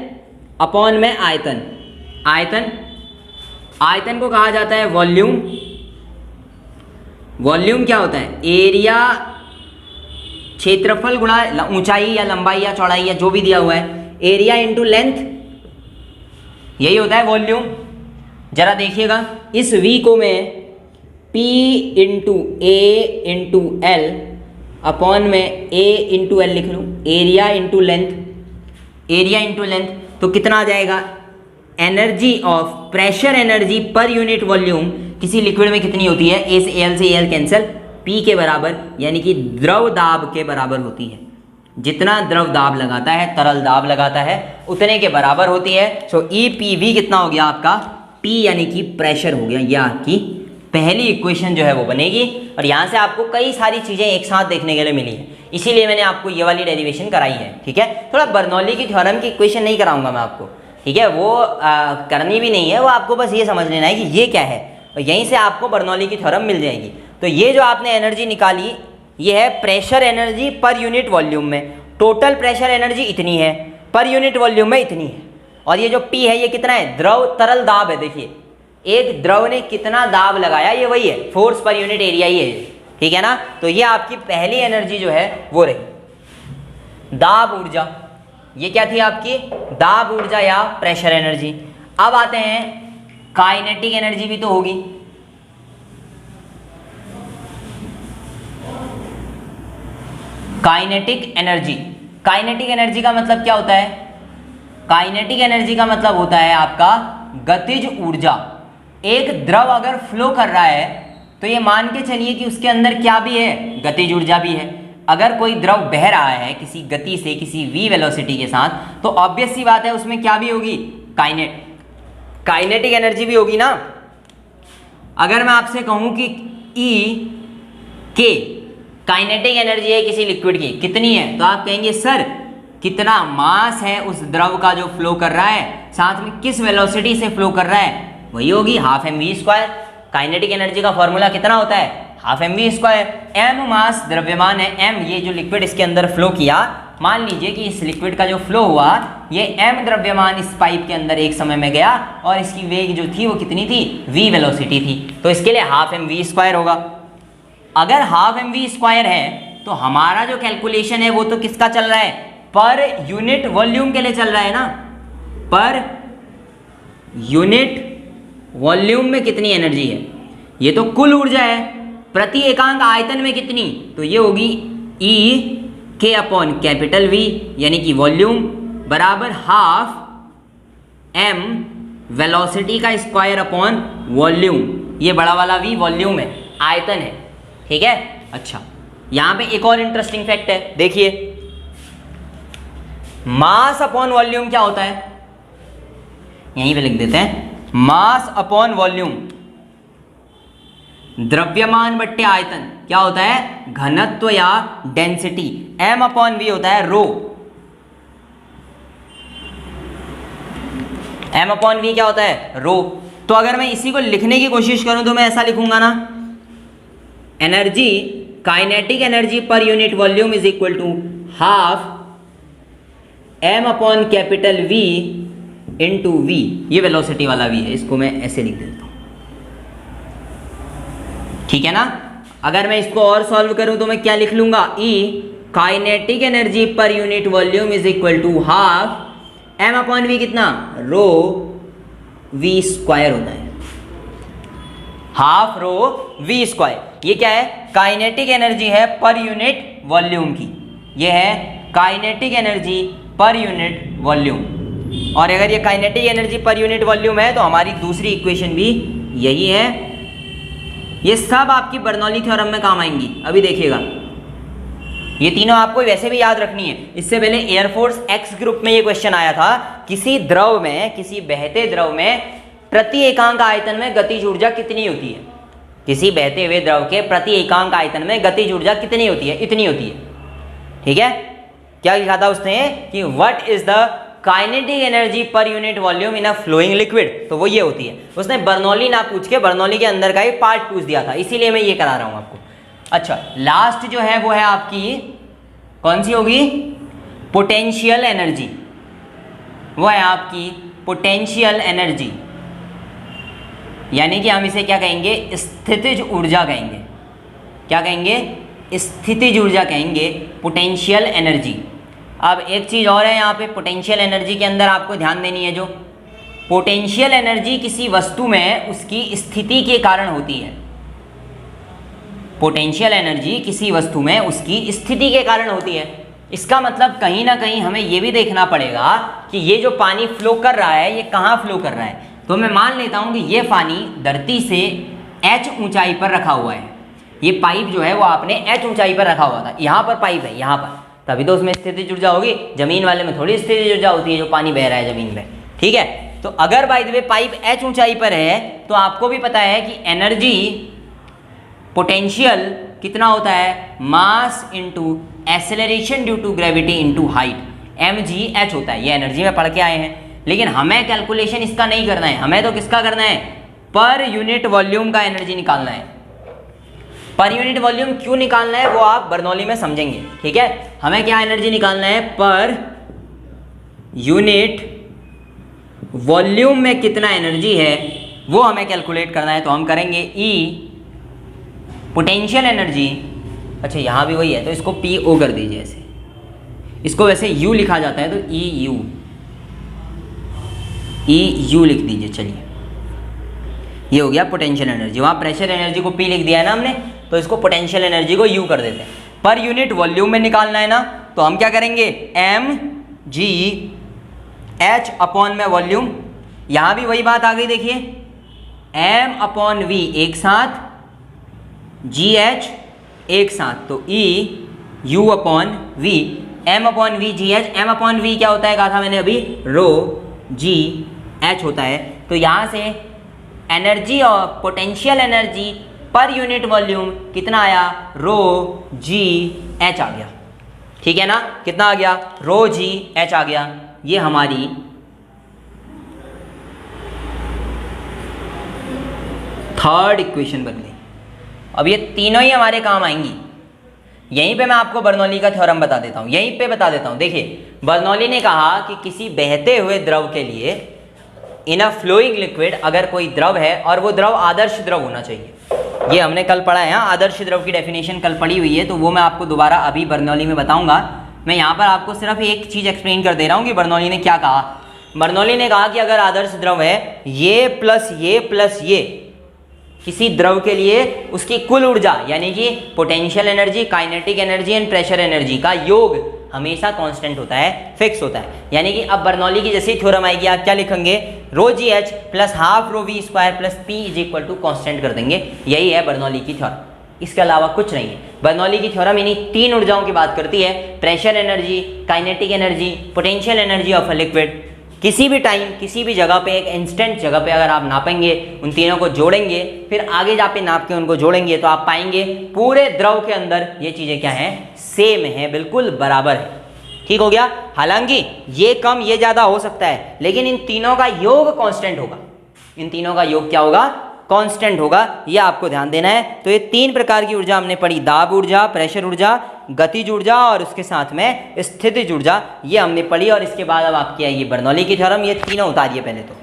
upon में आयतन, आयतन, आयतन को कहा जाता है वॉल्यूम। वॉल्यूम क्या होता है, एरिया क्षेत्रफल गुणा ऊंचाई या लंबाई या चौड़ाई या जो भी दिया हुआ है, एरिया इंटू लेंथ, यही होता है वॉल्यूम। जरा देखिएगा इस V को मैं P into A into L upon में A इंटू एल लिख लूँ, area into length, area into length, तो कितना आ जाएगा, energy of pressure energy per unit volume किसी लिक्विड में कितनी होती है, ए से एल से एल कैंसिल, P के बराबर यानी कि द्रव दाब के बराबर होती है। जितना द्रव दाब लगाता है, तरल दाब लगाता है, उतने के बराबर होती है। सो EPV कितना हो गया आपका, P यानी कि प्रेशर हो गया। यह आपकी पहली इक्वेशन जो है वो बनेगी और यहाँ से आपको कई सारी चीज़ें एक साथ देखने के लिए मिली है, इसीलिए मैंने आपको ये वाली डेरिवेशन कराई है, ठीक है। थोड़ा बर्नौली की थ्योरम की इक्वेशन नहीं कराऊंगा मैं आपको, ठीक है, वो करनी भी नहीं है, वो आपको बस ये समझ लेना है कि ये क्या है और यहीं से आपको बर्नौली की थ्योरम मिल जाएगी। तो ये जो आपने एनर्जी निकाली, ये है pressure energy per unit volume में, टोटल प्रेशर एनर्जी इतनी है, पर यूनिट वॉल्यूम में इतनी है, और ये जो P है ये कितना है, द्रव तरल दाब है। देखिए एक द्रव ने कितना दाब लगाया, ये वही है, फोर्स पर यूनिट एरिया ही है, ठीक है ना। तो ये आपकी पहली एनर्जी जो है वो रही दाब ऊर्जा, ये क्या थी आपकी, दाब ऊर्जा या प्रेशर एनर्जी। अब आते हैं काइनेटिक एनर्जी भी तो होगी, काइनेटिक एनर्जी। काइनेटिक एनर्जी का मतलब क्या होता है, काइनेटिक एनर्जी का मतलब होता है आपका गतिज ऊर्जा। एक द्रव अगर फ्लो कर रहा है तो ये मान के चलिए कि उसके अंदर क्या भी है, गतिज ऊर्जा भी है। अगर कोई द्रव बह रहा है किसी गति से, किसी v वेलोसिटी के साथ, तो ऑब्वियस सी बात है उसमें क्या भी होगी, काइनेटिक एनर्जी भी होगी ना। अगर मैं आपसे कहूं कि E K काइनेटिक एनर्जी है किसी लिक्विड की, कितनी है, तो आप कहेंगे सर कितना मास है उस द्रव का जो फ्लो कर रहा है, साथ में किस वेलोसिटी से फ्लो कर रहा है, वही होगी हाफ mv²। काइनेटिक एनर्जी का फॉर्मूला कितना होता है, हाफ mv²। m मास द्रव्यमान है, m ये जो लिक्विड इसके अंदर फ्लो किया, मान लीजिए कि इस लिक्विड का जो फ्लो हुआ, ये m द्रव्यमान इस पाइप के अंदर एक समय में गया और इसकी वेग जो थी वो कितनी थी, v वेलोसिटी थी, तो इसके लिए हाफ mv² होगा। अगर हाफ mv² है तो हमारा जो कैलकुलेशन है वो तो किसका चल रहा है, पर यूनिट वॉल्यूम के लिए चल रहा है ना, पर यूनिट वॉल्यूम में कितनी एनर्जी है, ये तो कुल ऊर्जा है, प्रति एकांक आयतन में कितनी, तो ये होगी E K upon capital V यानी कि वॉल्यूम बराबर हाफ m वेलोसिटी का स्क्वायर अपॉन वॉल्यूम, ये बड़ा वाला V वॉल्यूम है, आयतन है, ठीक है। अच्छा यहाँ पे एक और इंटरेस्टिंग फैक्ट है, देखिए मास अपॉन वॉल्यूम क्या होता है, यहीं पे लिख देते हैं, मास अपॉन वॉल्यूम, द्रव्यमान बट्टे आयतन क्या होता है, घनत्व या डेंसिटी, m अपॉन v होता है रो, m अपॉन v क्या होता है, रो। तो अगर मैं इसी को लिखने की कोशिश करूं तो मैं ऐसा लिखूंगा ना, energy, kinetic energy per unit volume is equal to half m upon capital V into v, ये वेलोसिटी वाला v है, इसको मैं ऐसे लिख देता हूं, ठीक है ना। अगर मैं इसको और सॉल्व करूं तो मैं क्या लिख लूंगा, E kinetic energy per unit volume is equal to half m upon v कितना, रो v स्क्वायर होता है, हाफ रो v स्क्वायर। ये क्या है, काइनेटिक एनर्जी है पर यूनिट वॉल्यूम की, ये है kinetic energy per unit volume. और अगर ये kinetic energy per unit volume है तो हमारी दूसरी इक्वेशन भी यही है। ये सब आपकी बर्नौली थ्योरम में काम आएंगी, अभी देखिएगा। ये तीनों आपको वैसे भी याद रखनी है। इससे पहले एयरफोर्स एक्स ग्रुप में ये क्वेश्चन आया था, किसी द्रव में, किसी बहते द्रव में प्रति एकांक आयतन में गतिज ऊर्जा कितनी होती है, किसी बहते हुए द्रव के प्रति एकांक आयतन में गतिज ऊर्जा कितनी होती है, इतनी होती है, ठीक है। क्या लिखा था उसने कि what is the kinetic energy per unit volume in a flowing liquid, तो वो ये होती है। उसने बर्नौली ना पूछ के बर्नौली के अंदर का ही पार्ट पूछ दिया था, इसीलिए मैं ये करा रहा हूं आपको। अच्छा, लास्ट जो है वो है आपकी कौन सी होगी, पोटेंशियल एनर्जी, वो है आपकी पोटेंशियल एनर्जी, यानी कि हम इसे क्या कहेंगे, स्थितिज ऊर्जा कहेंगे। क्या कहेंगे, स्थितिज ऊर्जा कहेंगे, पोटेंशियल एनर्जी। अब एक चीज़ और है यहाँ पे, पोटेंशियल एनर्जी के अंदर आपको ध्यान देनी है, जो पोटेंशियल एनर्जी किसी वस्तु में उसकी स्थिति के कारण होती है, पोटेंशियल एनर्जी किसी वस्तु में उसकी स्थिति के कारण होती है। इसका मतलब कहीं ना कहीं हमें ये भी देखना पड़ेगा कि ये जो पानी फ्लो कर रहा है ये कहाँ फ्लो कर रहा है। तो मैं मान लेता हूँ कि ये पानी धरती से h ऊंचाई पर रखा हुआ है, ये पाइप जो है वो आपने h ऊंचाई पर रखा हुआ था, यहाँ पर पाइप है, यहाँ पर, तभी तो उसमें स्थितिज ऊर्जा होगी। जमीन वाले में थोड़ी स्थितिज ऊर्जा होती है, जो पानी बह रहा है जमीन में, ठीक है। तो अगर by the way pipe h ऊंचाई पर है तो आपको भी पता है कि एनर्जी पोटेंशियल कितना होता है, mass into acceleration due to gravity into height, mgh होता है। ये एनर्जी में पढ़ के आए हैं, लेकिन हमें कैलकुलेशन इसका नहीं करना है, हमें तो किसका करना है, पर यूनिट वॉल्यूम का एनर्जी निकालना है। पर यूनिट वॉल्यूम क्यों निकालना है वो आप बर्नौली में समझेंगे, ठीक है। हमें क्या एनर्जी निकालना है, पर यूनिट वॉल्यूम में कितना एनर्जी है वो हमें कैलकुलेट करना है। तो हम करेंगे E पोटेंशियल एनर्जी, अच्छा यहाँ भी वही है तो इसको PO कर दीजिए ऐसे, इसको वैसे U लिखा जाता है तो EU लिख दीजिए। चलिए ये हो गया पोटेंशियल एनर्जी, वहाँ प्रेशर एनर्जी को P लिख दिया है ना हमने, तो इसको पोटेंशियल एनर्जी को U कर देते हैं। पर यूनिट वॉल्यूम में निकालना है ना, तो हम क्या करेंगे, mgh अपॉन में वॉल्यूम, यहाँ भी वही बात आ गई, देखिए m अपॉन v एक साथ, gh एक साथ, तो E U upon v, m upon v gh, m upon v क्या होता है कहा था मैंने अभी, रो g h होता है। तो यहाँ से एनर्जी और potential energy per unit volume कितना आया, रो जी एच आ गया, ठीक है ना। कितना आ गया, रो जी एच आ गया। ये हमारी थर्ड इक्वेशन बन गई। अब ये तीनों ही हमारे काम आएंगी। यहीं पे मैं आपको बर्नौली का थ्योरम बता देता हूँ, यहीं पे बता देता हूँ। देखिए बर्नौली ने कहा कि किसी बहते हुए द्रव के लिए इन अ फ्लोइंग लिक्विड, अगर कोई द्रव है और वो द्रव आदर्श द्रव होना चाहिए, ये हमने कल पढ़ा है, आदर्श द्रव की डेफिनेशन कल पढ़ी हुई है, तो वो मैं आपको दोबारा अभी बर्नौली में बताऊंगा। मैं यहाँ पर आपको सिर्फ एक चीज़ एक्सप्लेन कर दे रहा हूँ कि बर्नौली ने क्या कहा। बर्नौली ने कहा कि अगर आदर्श द्रव है, ये प्लस ये किसी द्रव के लिए उसकी कुल ऊर्जा यानी कि potential energy, kinetic energy and pressure energy का योग हमेशा कांस्टेंट होता है, फिक्स होता है। यानी कि अब बर्नौली की जैसी थ्योरम आएगी, आप क्या लिखेंगे, rho G H plus half rho V square plus P is equal to constant कर देंगे। यही है बर्नौली की थ्योरम, इसके अलावा कुछ नहीं है। बर्नौली की थ्योरम इन्हीं तीन ऊर्जाओं की बात करती है, pressure energy, kinetic energy, potential energy of a liquid. किसी भी टाइम किसी भी जगह पे एक इंस्टेंट जगह पे अगर आप नापेंगे, उन तीनों को जोड़ेंगे, फिर आगे जाके नाप के उनको जोड़ेंगे तो आप पाएंगे पूरे द्रव के अंदर ये चीज़ें क्या हैं, सेम है, बिल्कुल बराबर है। ठीक हो गया। हालांकि ये कम ये ज़्यादा हो सकता है, लेकिन इन तीनों का योग कांस्टेंट होगा। इन तीनों का योग क्या होगा, कांस्टेंट होगा। ये आपको ध्यान देना है। तो ये 3 प्रकार की ऊर्जा हमने पढ़ी, दाब ऊर्जा, प्रेशर ऊर्जा, गतिज ऊर्जा और उसके साथ में स्थितिज ऊर्जा, ये हमने पढ़ी। और इसके बाद अब आपकी आएगी बर्नौली की थ्योरम। ये तीनों उतारिए पहले तो।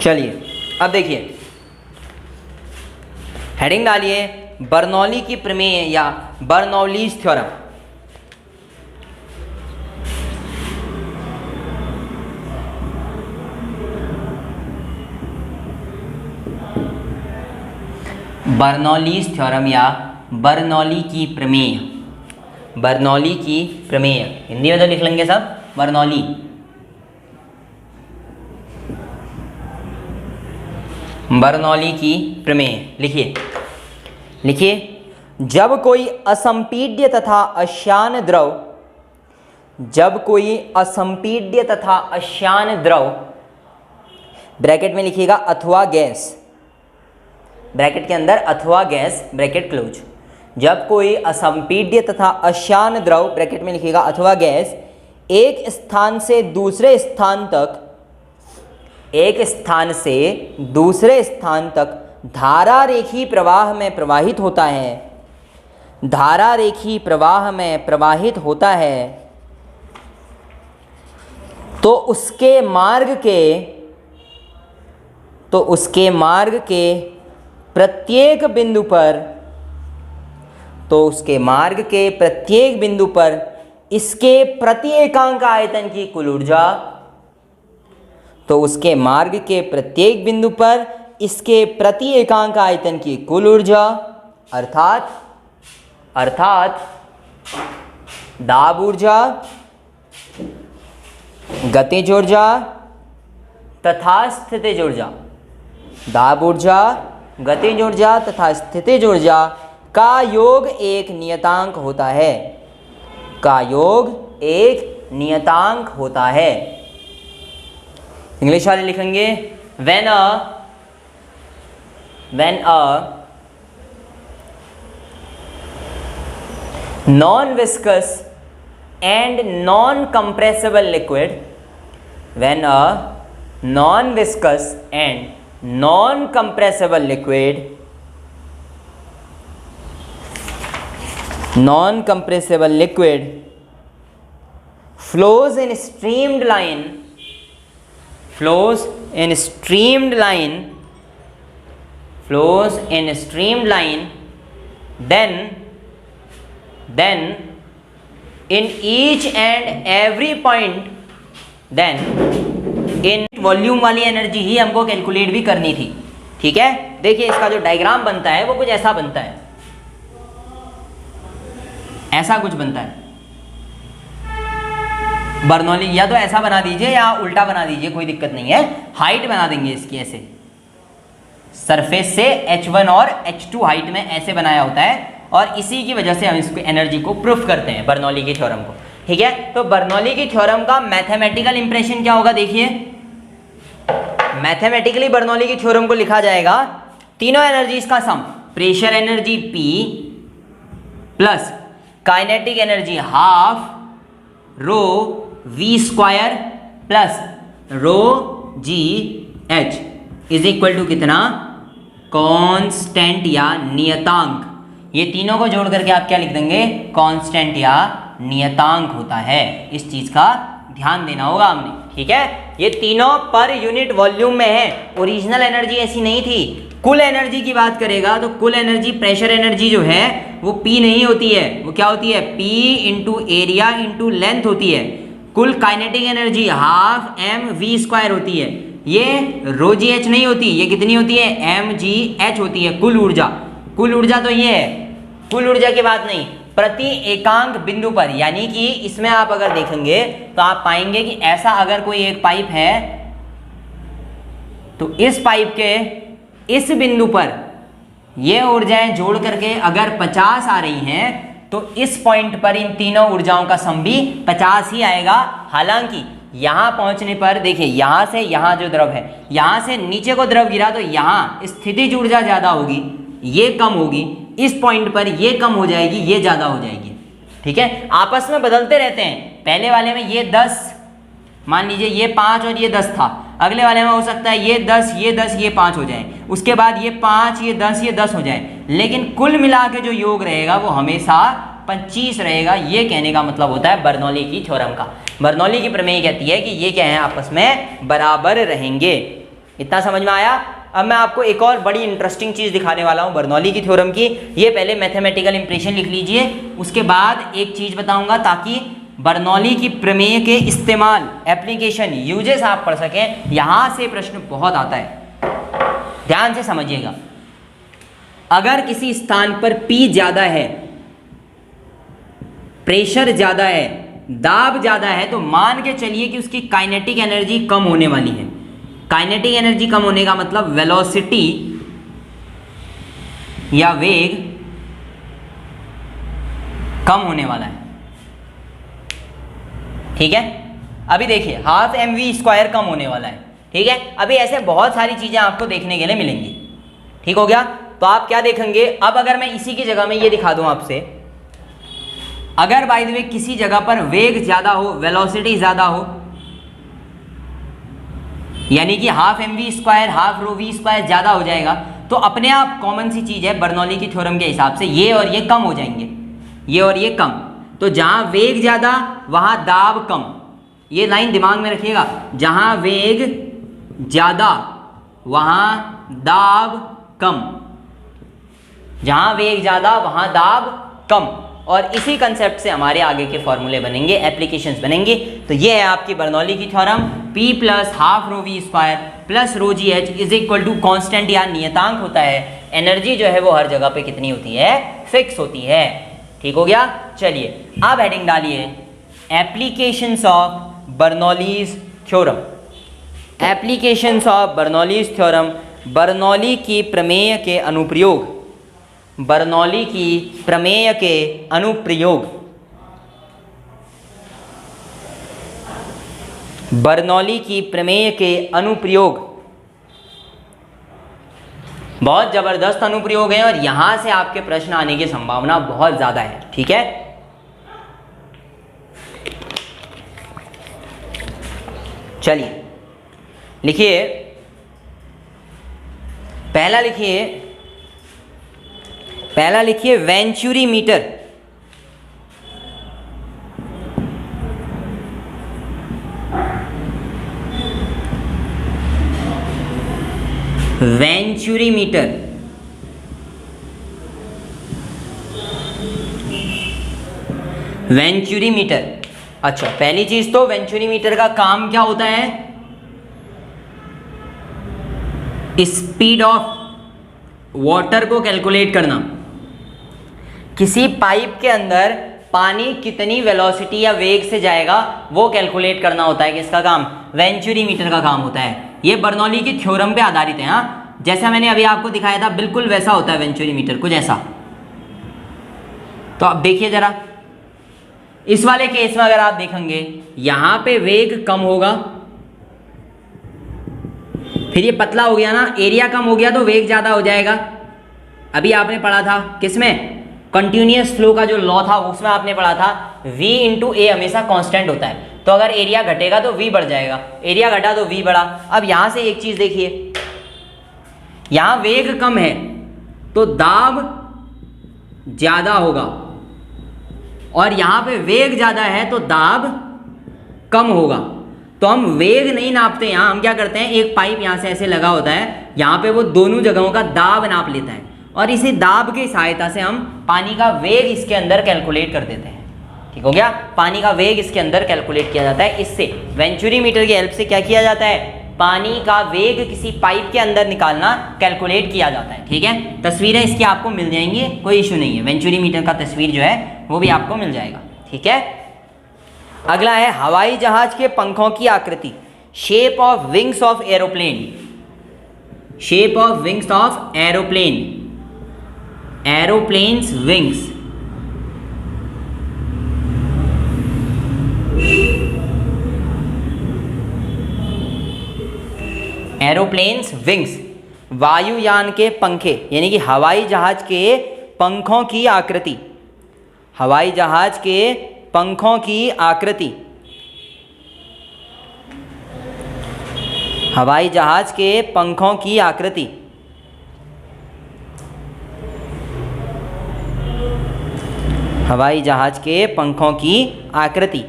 चलिए अब देखिए, हेडिंग डालिए बर्नौली की प्रमेय या बर्नौलीज थ्योरम। बर्नौलीज थ्योरम या बर्नौली की प्रमेय, बर्नौली की प्रमेय हिंदी में तो लिख लेंगे सब, बर्नौली। बर्नौली की प्रमेय लिखिए, लिखिए। जब कोई असंपीड्य तथा अश्यान द्रव, जब कोई असंपीड्य तथा अश्यान द्रव, ब्रैकेट में लिखिएगा अथवा गैस, ब्रैकेट के अंदर अथवा गैस, ब्रैकेट क्लोज। जब कोई असंपीड्य तथा अश्यान द्रव, ब्रैकेट में लिखिएगा अथवा गैस, एक स्थान से दूसरे स्थान तक, एक स्थान से दूसरे स्थान तक धारा रेखी प्रवाह में प्रवाहित होता है, धारा रेखी प्रवाह में प्रवाहित होता है, तो उसके मार्ग के प्रत्येक बिंदु पर, तो उसके मार्ग के प्रत्येक बिंदु पर इसके प्रति एकांक आयतन की कुल ऊर्जा, तो उसके मार्ग के प्रत्येक बिंदु पर इसके प्रति एकांक आयतन की कुल ऊर्जा अर्थात दाब ऊर्जा, गतिज ऊर्जा तथा स्थितिज ऊर्जा, दाब ऊर्जा, गतिज ऊर्जा तथा स्थितिज ऊर्जा का योग एक नियतांक होता है, का योग एक नियतांक होता है। इंग्लिश वाले लिखेंगे when a non-viscous and non-compressible liquid, when a non-viscous and non-compressible liquid, non-compressible liquid flows in streamed line, flows in streamed line, flows in streamed line, then in each and every point, then in volume वाली एनर्जी ही हमको कैलकुलेट भी करनी थी। ठीक है, देखिए इसका जो डायग्राम बनता है वो कुछ ऐसा बनता है, ऐसा कुछ बनता है। बर्नौली या तो ऐसा बना दीजिए या उल्टा बना दीजिए, कोई दिक्कत नहीं है। हाइट बना देंगे इसकी ऐसे, सरफेस से h1 और h2 हाइट में ऐसे बनाया होता है, और इसी की वजह से हम इसको एनर्जी को प्रूफ करते हैं, बर्नौली की थ्योरम को। ठीक है, तो बर्नौली की थ्योरम का मैथमेटिकल इंप्रेशन क्या होगा, देखिए मैथमेटिकली बर्नौली की थ्योरम को लिखा जाएगा तीनों एनर्जीज का sum, pressure energy P plus kinetic energy half rho v square plus rho G H is equal to कितना, कांस्टेंट या नियतांक। ये तीनों को जोड़ करके आप क्या लिख देंगे, कांस्टेंट या नियतांक होता है। इस चीज का ध्यान देना होगा हमने। ठीक है, ये तीनों पर यूनिट वॉल्यूम में है, ओरिजिनल एनर्जी ऐसी नहीं थी। कुल एनर्जी की बात करेगा तो कुल एनर्जी, प्रेशर एनर्जी जो है वो P नहीं होती है, वो क्या होती है, P into area into length होती है। कुल kinetic energy half mv square होती है, ये रो जी एच नहीं होती, ये कितनी होती है, mgh होती है। कुल ऊर्जा, कुल ऊर्जा तो ये है, कुल ऊर्जा की बात नहीं, प्रति एकांक बिंदु पर, यानी कि इसमें आप अगर देखेंगे तो आप पाएंगे कि ऐसा अगर कोई एक पाइप है तो इस पाइप के इस बिंदु पर ये ऊर्जाएं जोड़ करके अगर 50 आ रही हैं तो इस पॉइंट पर इन तीनों ऊर्जाओं का सम भी 50 ही आएगा। हालांकि यहां पहुंचने पर देखिए, यहां से यहां जो द्रव है, यहां से नीचे को द्रव गिरा तो यहां स्थितिज ऊर्जा ज्यादा होगी, ये कम होगी, इस पॉइंट पर ये कम हो जाएगी, ये ज्यादा हो जाएगी। ठीक है, आपस में बदलते रहते हैं। पहले वाले में ये 10, मान लीजिए ये 5 और ये 10 था, अगले वाले में हो सकता है ये 10 ये 10 ये 5 हो जाए, उसके बाद ये 5 ये 10 हो जाए, लेकिन कुल मिला के जो योग रहेगा वो हमेशा 25 रहेगा। ये कहने का मतलब होता है बर्नौली की थ्योरम का। बर्नौली की प्रमेय कहती है कि ये क्या है, आपस में बराबर रहेंगे। इतना समझ में आया? अब मैं आपको एक और बड़ी इंटरेस्टिंग चीज दिखाने वाला हूं बर्नौली की थ्योरम की। ये पहले मैथमेटिकल इंप्रेशन लिख लीजिए, उसके बाद एक चीज बताऊंगा ताकि बर्नौली की प्रमेय के इस्तेमाल, एप्लीकेशन, यूजेस आप पढ़ सकें। यहां से प्रश्न बहुत आता है, ध्यान से समझिएगा। अगर किसी स्थान पर P ज्यादा है, प्रेशर ज्यादा है, दाब ज्यादा है, तो मान के चलिए कि उसकी काइनेटिक एनर्जी कम होने वाली है। काइनेटिक एनर्जी कम होने का मतलब वेलोसिटी या वेग कम होने वाला है। ठीक है, अभी देखिए हाफ mv² कम होने वाला है। ठीक है, अभी ऐसे बहुत सारी चीजें आपको देखने के लिए मिलेंगी। ठीक हो गया? तो आप क्या देखेंगे, अब अगर मैं इसी की जगह में ये दिखा दूं आपसे, अगर बाय द वे किसी जगह पर वेग ज्यादा हो, वेलोसिटी ज्यादा हो, यानी कि हाफ mv² हाफ ρv² ज्यादा हो जाएगा, तो अपने आप कॉमन सी चीज है बर्नौली की थ्योरम के हिसाब से ये और ये कम हो जाएंगे, ये और ये कम। तो जहां वेग ज्यादा वहां दाब कम, ये लाइन दिमाग में रखिएगा। जहां वेग ज्यादा वहां दाब कम, जहां वेग ज्यादा वहां दाब कम। और इसी कंसेप्ट से हमारे आगे के फॉर्मूले बनेंगे, एप्लीकेशंस बनेंगे। तो ये है आपकी बर्नौली की theorem, P + half ρv² + ρgh is equal to constant या नियतांक होता है। एनर्जी जो है वो हर जगह पे कितनी होती है, फिक्स होती है। ठीक हो गया? चलिए अब हेडिंग डालिए, applications of Bernoulli's theorem. Applications of Bernoulli's theorem, Bernoulli की प्रमेय के अनुप्रयोग, बर्नौली की प्रमेय के अनुप्रयोग, बर्नौली की प्रमेय के अनुप्रयोग। बहुत जबरदस्त अनुप्रयोग है और यहां से आपके प्रश्न आने की संभावना बहुत ज्यादा है। ठीक है, चलिए लिखिए, पहला लिखिए venturi meter. Venturi meter, venturi meter. अच्छा, पहली चीज तो वेंचुरी मीटर का काम क्या होता है, स्पीड ऑफ वाटर को कैलकुलेट करना। किसी पाइप के अंदर पानी कितनी वेलोसिटी या वेग से जाएगा वो कैलकुलेट करना होता है किसका काम, वेंचुरी मीटर का काम होता है। ये बर्नौली की थ्योरम पे आधारित है। हाँ, जैसा मैंने अभी आपको दिखाया था बिल्कुल वैसा होता है वेंचुरी मीटर, कुछ ऐसा। तो अब देखिए जरा, इस वाले केस में अगर आप देखेंगे यहां पे वेग कम होगा, फिर ये पतला हो गया ना, एरिया कम हो गया तो वेग ज्यादा हो जाएगा। अभी आपने पढ़ा था किसमें, कंटिन्यूअस फ्लो का जो लॉ था उसमें आपने पढ़ा था v × a हमेशा कांस्टेंट होता है। तो अगर एरिया घटेगा तो v बढ़ जाएगा, एरिया घटा तो v बढ़ा। अब यहां से एक चीज देखिए, यहां वेग कम है तो दाब ज्यादा होगा, और यहां पे वेग ज्यादा है तो दाब कम होगा। तो हम वेग नहीं नापते, यहां हम क्या करते हैं, एक पाइप यहां से ऐसे लगा होता है, यहां पे वो दोनों जगहों का दाब नाप लेता है, और इसी दाब की सहायता से हम पानी का वेग इसके अंदर कैलकुलेट कर देते हैं। ठीक हो गया, पानी का वेग इसके अंदर कैलकुलेट किया जाता है। इससे वेंचुरी मीटर की हेल्प से क्या किया जाता है, पानी का वेग किसी पाइप के अंदर निकालना कैलकुलेट किया जाता है। ठीक है, तस्वीरें इसकी आपको मिल जाएंगी, कोई इशू नहीं है। वेंचुरी मीटर का तस्वीर जो है वो भी आपको मिल जाएगा। ठीक है, अगला है हवाई जहाज के पंखों की आकृति, shape of wings of aeroplane, shape of wings of aeroplane, aeroplanes wings, aeroplanes wings, वायुयान के पंखे यानी कि हवाई जहाज के पंखों की आकृति, हवाई जहाज के पंखों की आकृति, हवाई जहाज के पंखों की आकृति, हवाई जहाज के पंखों की आकृति।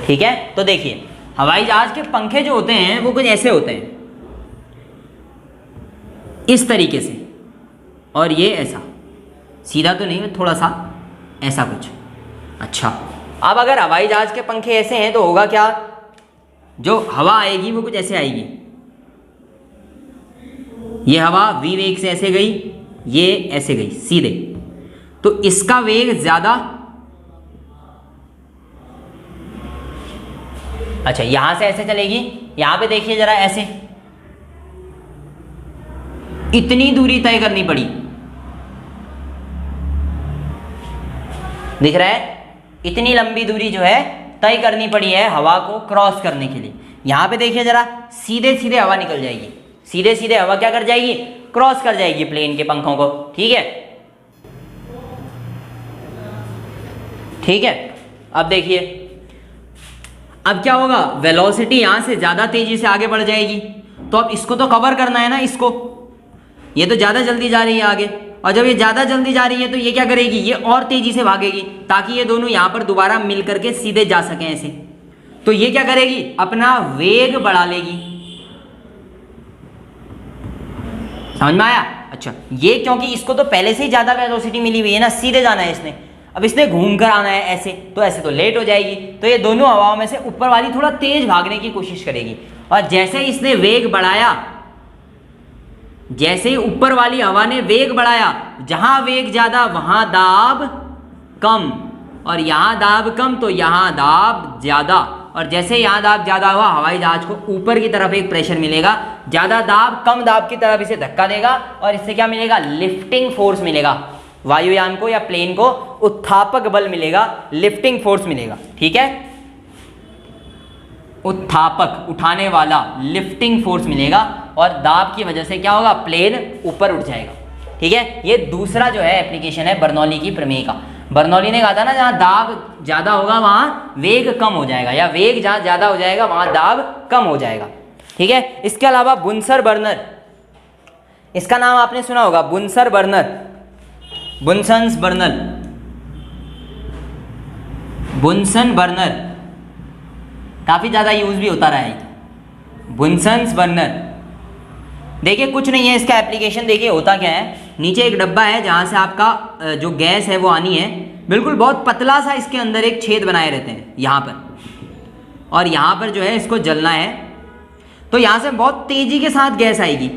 ठीक है, तो देखिए हवाई जहाज के पंखे जो होते हैं वो कुछ ऐसे होते हैं, इस तरीके से, और ये ऐसा, सीधा तो नहीं, थोड़ा सा ऐसा कुछ। अच्छा, अब अगर हवाई जहाज के पंखे ऐसे हैं तो होगा क्या, जो हवा आएगी वो कुछ ऐसे आएगी, ये हवा v वेग से ऐसे गई, ये ऐसे गई सीधे, तो इसका वेग ज्यादा। अच्छा, यहां से ऐसे चलेगी, यहां पे देखिए जरा, ऐसे इतनी दूरी तय करनी पड़ी, दिख रहा है, इतनी लंबी दूरी जो है तय करनी पड़ी है हवा को क्रॉस करने के लिए। यहां पे देखिए जरा, सीधे सीधे हवा निकल जाएगी, सीधे सीधे हवा क्या कर जाएगी, क्रॉस कर जाएगी प्लेन के पंखों को। ठीक है, ठीक है, अब देखिए अब क्या होगा, वेलोसिटी यहां से ज्यादा तेजी से आगे बढ़ जाएगी, तो अब इसको तो कवर करना है ना, इसको, ये तो ज्यादा जल्दी जा रही है आगे, और जब ये ज्यादा जल्दी जा रही है तो ये क्या करेगी, ये और तेजी से भागेगी ताकि ये दोनों यहां पर दोबारा मिल करके सीधे जा सकें ऐसे। तो ये क्या करेगी, अपना वेग बढ़ा लेगी। समझ में आया? अच्छा, ये क्योंकि इसको तो पहले से ही ज्यादा वेलोसिटी मिली हुई है ना, सीधे जाना है इसने, अब इसने घूम कर आना है ऐसे, तो ऐसे तो लेट हो जाएगी, तो ये दोनों हवाओं में से ऊपर वाली थोड़ा तेज भागने की कोशिश करेगी, और जैसे इसने वेग बढ़ाया, जैसे ही ऊपर वाली हवा ने वेग बढ़ाया, जहां वेग ज्यादा वहां दाब कम, और यहां दाब कम तो यहां दाब ज्यादा, और जैसे यहां दाब ज्यादा हुआ हवाई जहाज को ऊपर की तरफ एक प्रेशर मिलेगा, ज्यादा दाब कम दाब की तरफ इसे धक्का देगा, और इससे क्या मिलेगा, लिफ्टिंग फोर्स मिलेगा, वायुयान को या प्लेन को उत्थापक बल मिलेगा, लिफ्टिंग फोर्स मिलेगा। ठीक है, उत्थापक, उठाने वाला, लिफ्टिंग फोर्स मिलेगा, और दाब की वजह से क्या होगा, प्लेन ऊपर उठ जाएगा। ठीक है, ये दूसरा जो है एप्लीकेशन है बर्नौली की प्रमेय का। बर्नौली ने कहा था ना, जहां दाब ज्यादा होगा वहां वेग कम हो जाएगा, या वेग जहां ज्यादा हो जाएगा वहां दाब कम हो जाएगा। ठीक है, इसके अलावा बुनसन बर्नर, इसका नाम आपने सुना होगा, बुनसन बर्नर, बुनसन बर्नर, बुनसन बर्नर काफी ज्यादा यूज भी होता रहा है। बुनसन बर्नर, देखिए कुछ नहीं है इसका एप्लीकेशन, देखिए होता क्या है, नीचे एक डब्बा है जहां से आपका जो गैस है वो आनी है, बिल्कुल बहुत पतला सा इसके अंदर एक छेद बनाए रहते हैं यहाँ पर, और यहाँ पर जो है इसको जलना है, तो यहाँ से बहुत तेजी के साथ गैस आएगी,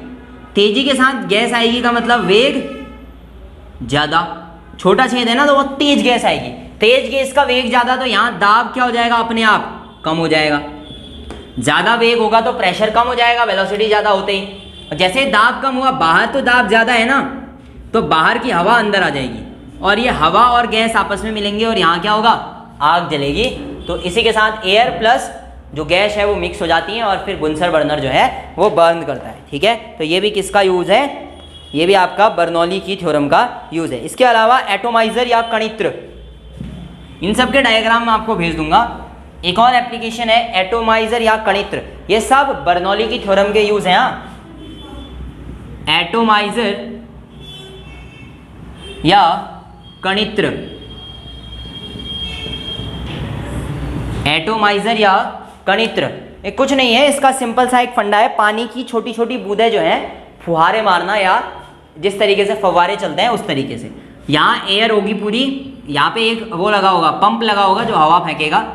तेजी के साथ गैस आएगी का मतलब वेग ज्यादा, छोटा छेद है ना तो बहुत तेज गैस आएगी, तेज गैस का वेग ज्यादा, तो यहाँ दाब क्या हो जाएगा, अपने आप कम हो जाएगा, ज्यादा वेग होगा तो प्रेशर कम हो जाएगा वेलोसिटी ज्यादा होते ही, और जैसे दाब कम हुआ, बाहर तो दाब ज्यादा है ना, तो बाहर की हवा अंदर आ जाएगी, और ये हवा और गैस आपस में मिलेंगे, और यहाँ क्या होगा, आग जलेगी, तो इसी के साथ एयर प्लस जो गैस है वो मिक्स हो जाती है, और फिर बुनसन बर्नर जो है वो बर्न करता है। ठीक है, तो ये भी किसका यूज है, ये भी आपका बर्नौली की थ्योरम का यूज है। इसके अलावा एटोमाइजर या कणित्र, इन सब के डायग्राम मैं आपको भेज दूंगा। एक और एप्लीकेशन है एटोमाइजर या कणित्र, ये सब बर्नौली की थ्योरम के यूज हैं। एटोमाइजर या कणित्र, एटोमाइजर या कणित्र ये कुछ नहीं है, इसका सिंपल सा एक फंडा है, पानी की छोटी छोटी बूंदें जो हैं फुहारे मारना, या जिस तरीके से फव्वारे चलते हैं उस तरीके से। यहाँ एयर होगी पूरी, यहाँ पे एक वो लगा होगा, पंप लगा होगा जो हवा फेंकेगा,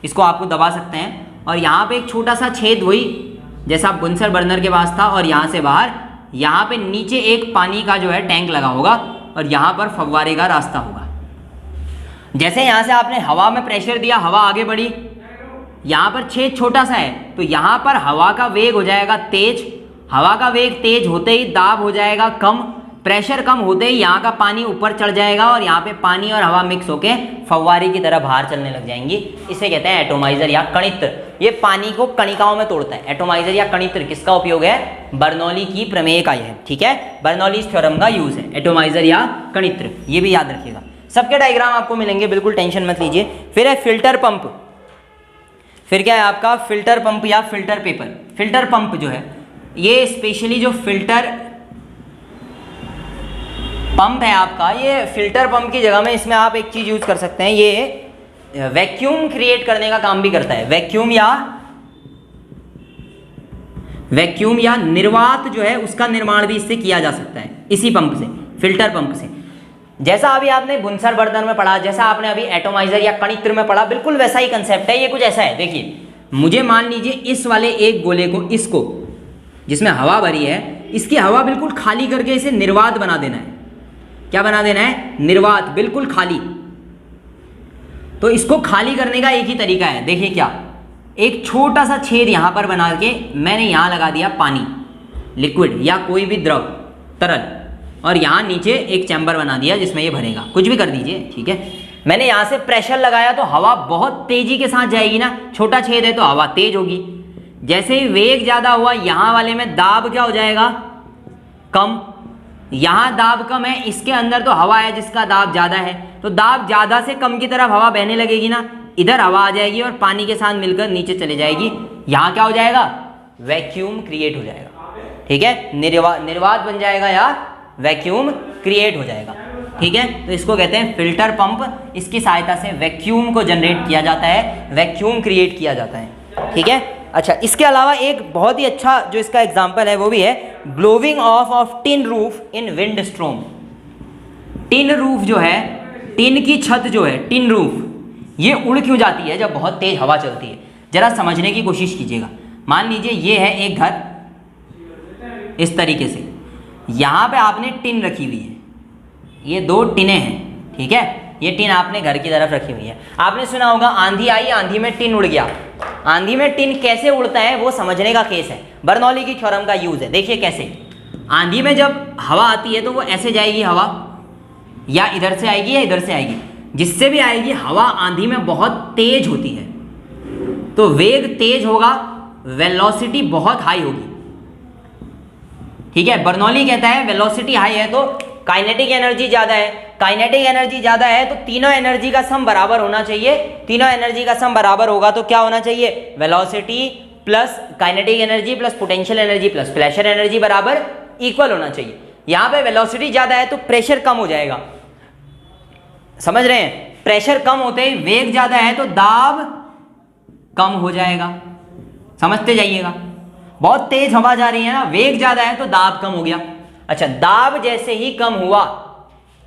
इसको आपको दबा सकते हैं, और यहाँ पे एक छोटा सा छेद हुई जैसा बुनसन बर्नर के पास था, और यहाँ से बाहर यहाँ पे नीचे एक पानी का जो है टैंक लगा होगा, और यहाँ पर फव्वारे का रास्ता होगा। जैसे यहाँ से आपने हवा में प्रेशर दिया, हवा आगे बढ़ी, यहाँ पर छेद छोटा सा है तो यहाँ पर हवा का वेग हो जाएगा तेज, हवा का वेग तेज होते ही दाब हो जाएगा कम, प्रेशर कम होते ही यहाँ का पानी ऊपर चढ़ जाएगा और यहाँ पे पानी और हवा मिक्स होके फव्वारे की तरह बाहर चलने लग जाएंगी। इसे कहते हैं एटोमाइजर या कणित्र। ये पानी को कणिकाओं में तोड़ता है। एटोमाइजर या कणित्र किसका उपयोग है? बर्नौली की प्रमेय का है, ठीक है, बर्नौलीज थ्योरम का यूज है, एटोमाइजर या कणित्र, ये भी याद रखिएगा। सबके डायग्राम आपको मिलेंगे, बिल्कुल टेंशन मत लीजिए। फिर है फिल्टर पंप। फिर क्या है आपका? फिल्टर पंप या फिल्टर पेपर। फिल्टर पंप जो है ये स्पेशली जो फिल्टर पंप है आपका, ये फिल्टर पंप की जगह में इसमें आप एक चीज यूज कर सकते हैं, ये वैक्यूम क्रिएट करने का काम भी करता है। वैक्यूम या निर्वात जो है उसका निर्माण भी इससे किया जा सकता है, इसी पंप से, फिल्टर पंप से। जैसा अभी आपने बुनसर बर्तन में पढ़ा, जैसा आपने अभी एटोमाइजर या कणित्र में पढ़ा, बिल्कुल वैसा ही कंसेप्ट है। ये कुछ ऐसा है, देखिए मुझे मान लीजिए इस वाले एक गोले को, इसको जिसमें हवा भरी है, इसकी हवा बिल्कुल खाली करके इसे निर्वात बना देना है। क्या बना देना है? निर्वात, बिल्कुल खाली। तो इसको खाली करने का एक ही तरीका है, देखिए क्या, एक छोटा सा छेद यहां पर बना के मैंने यहां लगा दिया पानी, लिक्विड या कोई भी द्रव, तरल, और यहाँ नीचे एक चैम्बर बना दिया जिसमें ये भरेगा, कुछ भी कर दीजिए, ठीक है। मैंने यहाँ से प्रेशर लगाया तो हवा बहुत तेजी के साथ जाएगी ना, छोटा छेद है तो हवा तेज होगी। जैसे ही वेग ज़्यादा हुआ, यहाँ वाले में दाब क्या हो जाएगा? कम। यहाँ दाब कम है, इसके अंदर तो हवा है जिसका दाब ज़्यादा है, तो दाब ज़्यादा से कम की तरफ हवा बहने लगेगी ना, इधर हवा आ जाएगी और पानी के साथ मिलकर नीचे चले जाएगी। यहाँ क्या हो जाएगा? वैक्यूम क्रिएट हो जाएगा, ठीक है, निर्वात बन जाएगा या वैक्यूम क्रिएट हो जाएगा, ठीक है। तो इसको कहते हैं फिल्टर पंप। इसकी सहायता से वैक्यूम को जनरेट किया जाता है, वैक्यूम क्रिएट किया जाता है, ठीक है। अच्छा, इसके अलावा एक बहुत ही अच्छा जो इसका एग्जांपल है वो भी है blowing of tin roof in wind स्ट्रोम। Tin roof जो है, टिन की छत जो है, टिन रूफ, ये उड़ क्यों जाती है जब बहुत तेज हवा चलती है? जरा समझने की कोशिश कीजिएगा। मान लीजिए ये है एक घर, इस तरीके से, यहाँ पे आपने टिन रखी हुई है, ये दो टिने हैं, ठीक है, ये टिन आपने घर की तरफ रखी हुई है। आपने सुना होगा आंधी आई, आंधी में टिन उड़ गया। आंधी में टिन कैसे उड़ता है वो समझने का केस है, बर्नौली की थ्योरम का यूज है। देखिए कैसे, आंधी में जब हवा आती है तो वो ऐसे जाएगी हवा, या इधर से आएगी या इधर से आएगी, जिससे भी आएगी हवा आंधी में बहुत तेज होती है, तो वेग तेज होगा, वेलोसिटी बहुत हाई होगी, ठीक है। बर्नौली कहता है वेलोसिटी हाई है तो काइनेटिक एनर्जी ज़्यादा है, काइनेटिक एनर्जी ज़्यादा है तो तीनों एनर्जी का सम बराबर होना चाहिए। तीनों एनर्जी का सम बराबर होगा तो क्या होना चाहिए? Velocity plus kinetic energy plus potential energy plus pressure energy बराबर इक्वल होना चाहिए। यहाँ पे वेलोसिटी ज़्यादा है तो प्रेशर कम हो जाएगा, समझ रहे हैं? प्रेशर कम होते ही वेग ज़्यादा है तो दाब कम हो जाएगा, समझते जाइएगा। बहुत तेज हवा जा रही है ना, वेग ज़्यादा है तो दाब कम हो गया। अच्छा, दाब जैसे ही कम हुआ,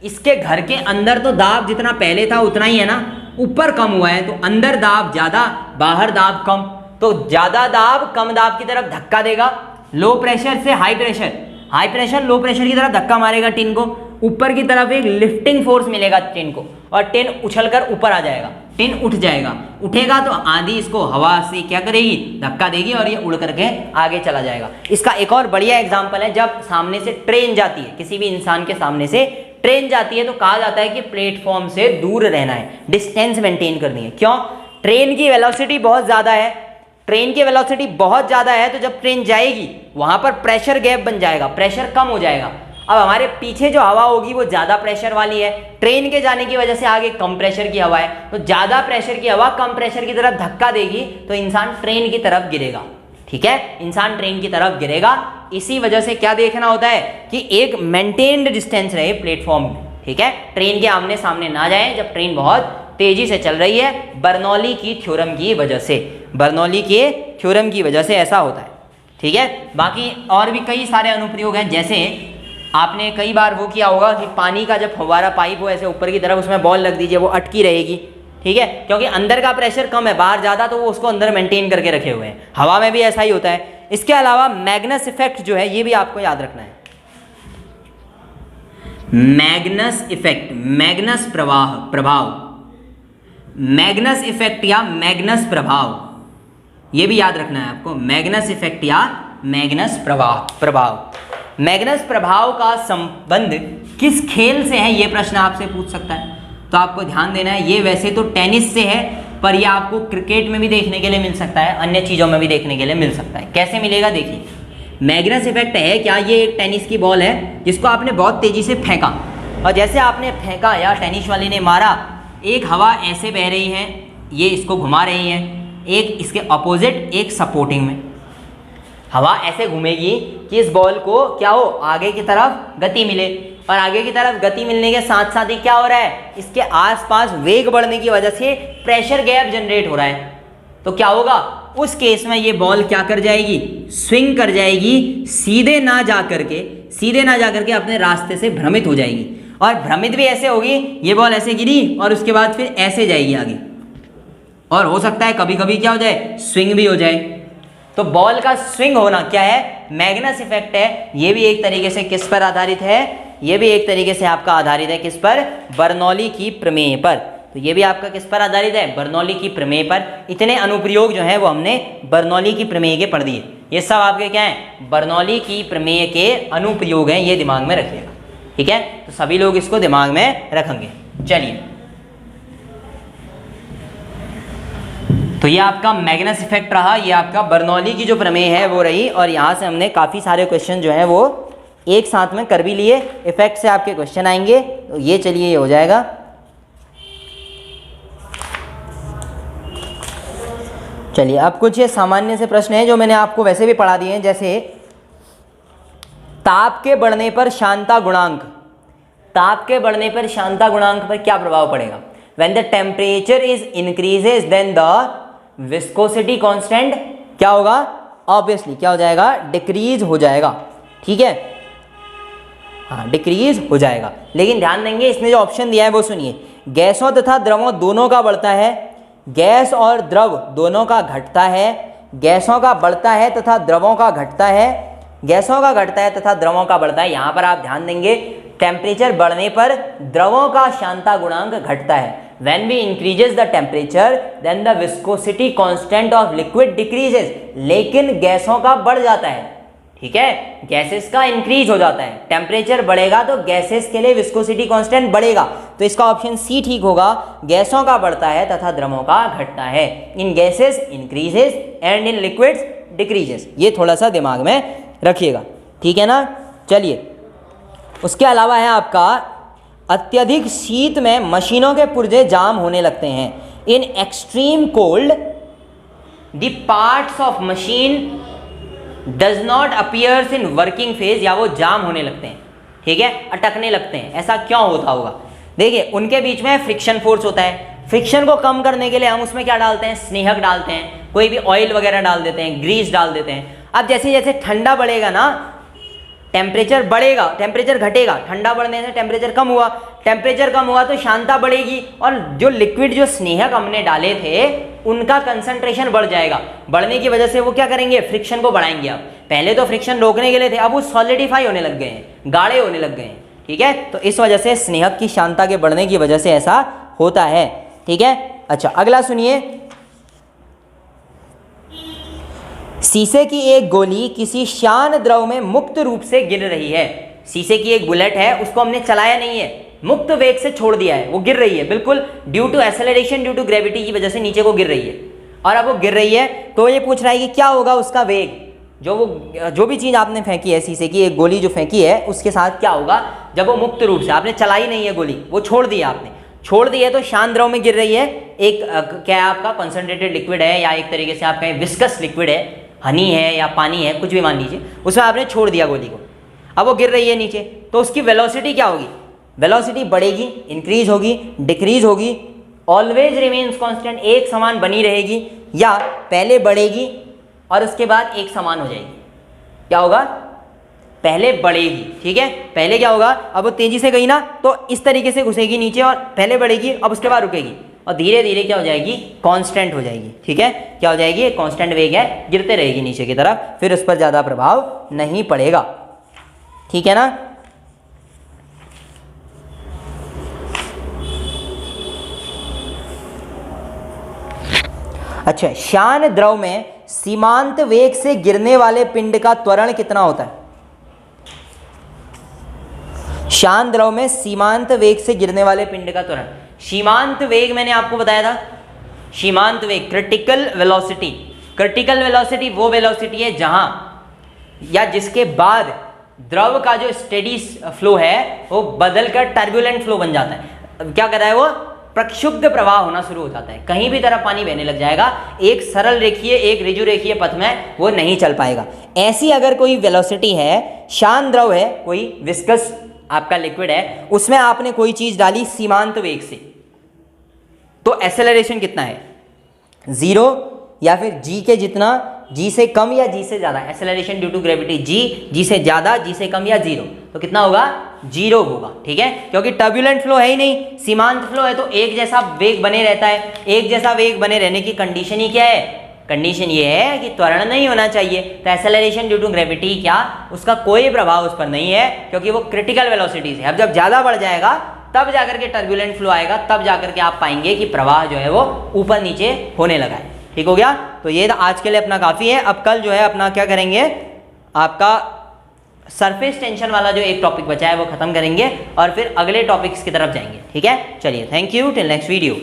इसके घर के अंदर तो दाब जितना पहले था उतना ही है ना, ऊपर कम हुआ है तो अंदर दाब ज़्यादा, बाहर दाब कम, तो ज़्यादा दाब कम दाब की तरफ धक्का देगा। लो प्रेशर से high pressure, high pressure low pressure की तरफ धक्का मारेगा टिन को, ऊपर की तरफ एक लिफ्टिंग फोर्स मिलेगा टिन को, और टिन उछलकर ऊपर आ जाएगा, टिन उठ जाएगा। उठेगा तो आंधी इसको हवा से क्या करेगी? धक्का देगी और ये उड़ करके आगे चला जाएगा। इसका एक और बढ़िया एग्जांपल है, जब सामने से ट्रेन जाती है, किसी भी इंसान के सामने से ट्रेन जाती है तो कहा जाता है कि प्लेटफॉर्म से दूर रहना है, डिस्टेंस मेंटेन करनी है। क्यों? ट्रेन की वेलोसिटी बहुत ज़्यादा है, ट्रेन की वेलोसिटी बहुत ज़्यादा है तो जब ट्रेन जाएगी वहाँ पर प्रेशर गैप बन जाएगा, प्रेशर कम हो जाएगा। अब हमारे पीछे जो हवा होगी वो ज़्यादा प्रेशर वाली है, ट्रेन के जाने की वजह से आगे कम प्रेशर की हवा है, तो ज़्यादा प्रेशर की हवा कम प्रेशर की तरफ धक्का देगी तो इंसान ट्रेन की तरफ गिरेगा, ठीक है, इंसान ट्रेन की तरफ गिरेगा। इसी वजह से क्या देखना होता है कि एक मेंटेन्ड डिस्टेंस रहे प्लेटफॉर्म में, ठीक है, ट्रेन के आमने सामने ना जाए जब ट्रेन बहुत तेजी से चल रही है। बर्नौली की थ्योरम की वजह से, बर्नौली के थ्योरम की वजह से ऐसा होता है, ठीक है। बाकी और भी कई सारे अनुप्रयोग हैं, जैसे आपने कई बार वो किया होगा कि पानी का जब फव्वारा पाइप हो ऐसे ऊपर की तरफ, उसमें बॉल लग दीजिए, वो अटकी रहेगी, ठीक है, क्योंकि अंदर का प्रेशर कम है, बाहर ज़्यादा, तो वो उसको अंदर मेंटेन करके रखे हुए हैं। हवा में भी ऐसा ही होता है। इसके अलावा मैग्नस इफेक्ट जो है ये भी आपको याद रखना है। मैग्नस इफेक्ट, मैग्नस प्रभाव, मैग्नस इफेक्ट या मैग्नस प्रभाव, ये भी याद रखना है आपको, मैग्नस इफेक्ट या मैग्नस प्रभाव। मैग्नस प्रभाव का संबंध किस खेल से है, ये प्रश्न आपसे पूछ सकता है, तो आपको ध्यान देना है। ये वैसे तो टेनिस से है, पर ये आपको क्रिकेट में भी देखने के लिए मिल सकता है, अन्य चीज़ों में भी देखने के लिए मिल सकता है। कैसे मिलेगा देखिए, मैग्नस इफेक्ट है क्या, ये एक टेनिस की बॉल है जिसको आपने बहुत तेज़ी से फेंका, और जैसे आपने फेंका या टेनिस वाले ने मारा, एक हवा ऐसे बह रही है, ये इसको घुमा रही है, एक इसके अपोजिट, एक सपोर्टिंग में। हवा ऐसे घूमेगी कि इस बॉल को क्या हो, आगे की तरफ गति मिले, और आगे की तरफ गति मिलने के साथ साथ ही क्या हो रहा है, इसके आसपास वेग बढ़ने की वजह से प्रेशर गैप जनरेट हो रहा है। तो क्या होगा, उस केस में ये बॉल क्या कर जाएगी, स्विंग कर जाएगी, सीधे ना जा करके अपने रास्ते से भ्रमित हो जाएगी, और भ्रमित भी ऐसे होगी, ये बॉल ऐसे गिरी और उसके बाद फिर ऐसे जाएगी आगे, और हो सकता है कभी कभी क्या हो जाए, स्विंग भी हो जाए। तो बॉल का स्विंग होना क्या है, मैग्नस इफेक्ट है। ये भी एक तरीके से किस पर आधारित है, ये भी एक तरीके से आपका आधारित है किस पर, बर्नौली की प्रमेय पर। तो ये भी आपका किस पर आधारित है, बर्नौली की प्रमेय पर। इतने अनुप्रयोग जो है वो हमने बर्नौली की प्रमेय के पढ़ दिए। ये सब आपके क्या है, बर्नौली की प्रमेय के अनुप्रयोग हैं, ये दिमाग में रखिएगा, ठीक है। तो सभी लोग इसको दिमाग में रखेंगे। चलिए, तो ये आपका मैग्नस इफेक्ट रहा, ये आपका बर्नौली की जो प्रमेय है वो रही, और यहाँ से हमने काफ़ी सारे क्वेश्चन जो हैं वो एक साथ में कर भी लिए। इफेक्ट से आपके क्वेश्चन आएंगे, तो ये चलिए ये हो जाएगा। चलिए, अब कुछ ये सामान्य से प्रश्न हैं जो मैंने आपको वैसे भी पढ़ा दिए हैं, जैसे ताप के बढ़ने पर शांता गुणांक, ताप के बढ़ने पर शांता गुणांक पर क्या प्रभाव पड़ेगा। When the temperature is increases then the viscosity constant क्या होगा, ऑब्वियसली क्या हो जाएगा, डिक्रीज हो जाएगा, ठीक है, हाँ डिक्रीज हो जाएगा। लेकिन ध्यान देंगे, इसने जो ऑप्शन दिया है वो सुनिए, गैसों तथा द्रवों दोनों का बढ़ता है, गैस और द्रव दोनों का घटता है, गैसों का बढ़ता है तथा द्रवों का घटता है, गैसों का घटता है तथा द्रवों का बढ़ता है। यहाँ पर आप ध्यान देंगे, टेम्परेचर बढ़ने पर द्रवों का शांता गुणांक घटता है। When we increases the temperature, then the viscosity constant of liquid decreases, लेकिन गैसों का बढ़ जाता है, ठीक है, गैसेस का इंक्रीज हो जाता है। टेम्परेचर बढ़ेगा तो गैसेस के लिए विस्कोसिटी कांस्टेंट बढ़ेगा, तो इसका ऑप्शन सी ठीक होगा, गैसों का बढ़ता है तथा द्रवों का घटता है। In gases increases and in liquids decreases, ये थोड़ा सा दिमाग में रखिएगा, ठीक है ना। चलिए, उसके अलावा है आपका, अत्यधिक शीत में मशीनों के पुर्जे जाम होने लगते हैं। In extreme cold the parts of machine does not appears in working phase, या वो जाम होने लगते हैं, ठीक है, अटकने लगते हैं। ऐसा क्यों होता होगा, देखिए उनके बीच में फ्रिक्शन फोर्स होता है, फ्रिक्शन को कम करने के लिए हम उसमें क्या डालते हैं, स्नेहक डालते हैं, कोई भी ऑयल वगैरह डाल देते हैं, ग्रीस डाल देते हैं। अब जैसे जैसे ठंडा बढ़ेगा ना, टेम्परेचर बढ़ेगा, टेम्परेचर घटेगा, ठंडा बढ़ने से टेम्परेचर कम हुआ, टेम्परेचर कम हुआ तो शांता बढ़ेगी, और जो लिक्विड जो स्नेहक हमने डाले थे उनका कंसंट्रेशन बढ़ जाएगा। बढ़ने की वजह से वो क्या करेंगे, फ्रिक्शन को बढ़ाएंगे। अब पहले तो फ्रिक्शन रोकने के लिए थे, अब वो सॉलिडिफाई होने लग गए हैं, गाढ़े होने लग गए हैं, ठीक है। तो इस वजह से स्नेहक की शांता के बढ़ने की वजह से ऐसा होता है, ठीक है। अच्छा, अगला सुनिए, शीशे की एक गोली किसी शान द्रव में मुक्त रूप से गिर रही है। शीशे की एक बुलेट है, उसको हमने चलाया नहीं है, मुक्त वेग से छोड़ दिया है, वो गिर रही है बिल्कुल due to acceleration, due to gravity की वजह से नीचे को गिर रही है। और अब वो गिर रही है तो ये पूछ रहा है कि क्या होगा उसका वेग, जो भी चीज़ आपने फेंकी है, शीशे की एक गोली जो फेंकी है उसके साथ क्या होगा जब वो मुक्त रूप से, आपने चलाई नहीं है गोली, वो छोड़ दी आपने, छोड़ दी है तो शांत द्रव में गिर रही है। एक क्या आपका कॉन्सेंट्रेटेड लिक्विड है, या एक तरीके से आप कहें विस्कस लिक्विड है, हनी है या पानी है, कुछ भी मान लीजिए, उसमें आपने छोड़ दिया गोली को, अब वो गिर रही है नीचे, तो उसकी वेलोसिटी क्या होगी, वेलोसिटी बढ़ेगी, इंक्रीज होगी, डिक्रीज होगी, ऑलवेज रिमेन्स कांस्टेंट, एक समान बनी रहेगी, या पहले बढ़ेगी और उसके बाद एक समान हो जाएगी। क्या होगा, पहले बढ़ेगी, ठीक है, पहले क्या होगा, अब वो तेजी से गई ना तो इस तरीके से घुसेगी नीचे और पहले बढ़ेगी, अब उसके बाद रुकेगी और धीरे धीरे क्या हो जाएगी, कांस्टेंट हो जाएगी, ठीक है, क्या हो जाएगी, कांस्टेंट वेग है, गिरते रहेगी नीचे की तरफ, फिर उस पर ज़्यादा प्रभाव नहीं पड़ेगा, ठीक है ना। अच्छा, शान द्रव में सीमांत वेग से गिरने वाले पिंड का त्वरण कितना होता है? शान द्रव में सीमांत वेग से गिरने वाले पिंड का त्वरण, सीमांत वेग मैंने आपको बताया था, सीमांत वेग क्रिटिकल वेलोसिटी। क्रिटिकल वेलोसिटी वो वेलोसिटी है जहां या जिसके बाद द्रव का जो स्टेडी फ्लो है वो बदलकर टर्बुलेंट फ्लो बन जाता है। क्या कर रहा है वो? प्रक्षुब्ध प्रवाह होना शुरू हो जाता है, कहीं भी तरफ पानी बहने लग जाएगा, एक सरल रेखीय एक ऋजु रेखीय पथ में वो नहीं चल पाएगा। ऐसी अगर कोई वेलोसिटी है, शान द्रव है, कोई विस्कस आपका लिक्विड है, उसमें आपने कोई चीज डाली सीमांत वेग से, तो एक्सेलरेशन कितना है? 0 या फिर जी के जितना, जी से कम या जी से ज्यादा। Acceleration due to gravity G से ज्यादा, जी से कम या 0, तो कितना होगा? 0 होगा। ठीक है, क्योंकि टर्बुलेंट फ्लो है ही नहीं, सीमांत फ्लो है, तो एक जैसा वेग बने रहता है। एक जैसा वेग बने रहने की कंडीशन ही क्या है? कंडीशन ये है कि त्वरण नहीं होना चाहिए। तो एक्सेलरेशन ड्यू टू ग्रेविटी क्या, उसका कोई प्रभाव उस पर नहीं है, क्योंकि वो क्रिटिकल वेलोसिटीज है। अब जब ज्यादा बढ़ जाएगा तब जाकर के टर्बुलेंट फ्लो आएगा, तब जाकर के आप पाएंगे कि प्रवाह जो है वो ऊपर नीचे होने लगा है। ठीक हो गया? तो ये आज के लिए अपना काफ़ी है। अब कल जो है अपना क्या करेंगे, आपका सरफेस टेंशन वाला जो एक टॉपिक बचा है वो खत्म करेंगे और फिर अगले टॉपिक्स की तरफ जाएंगे। ठीक है, चलिए, thank you, till next video.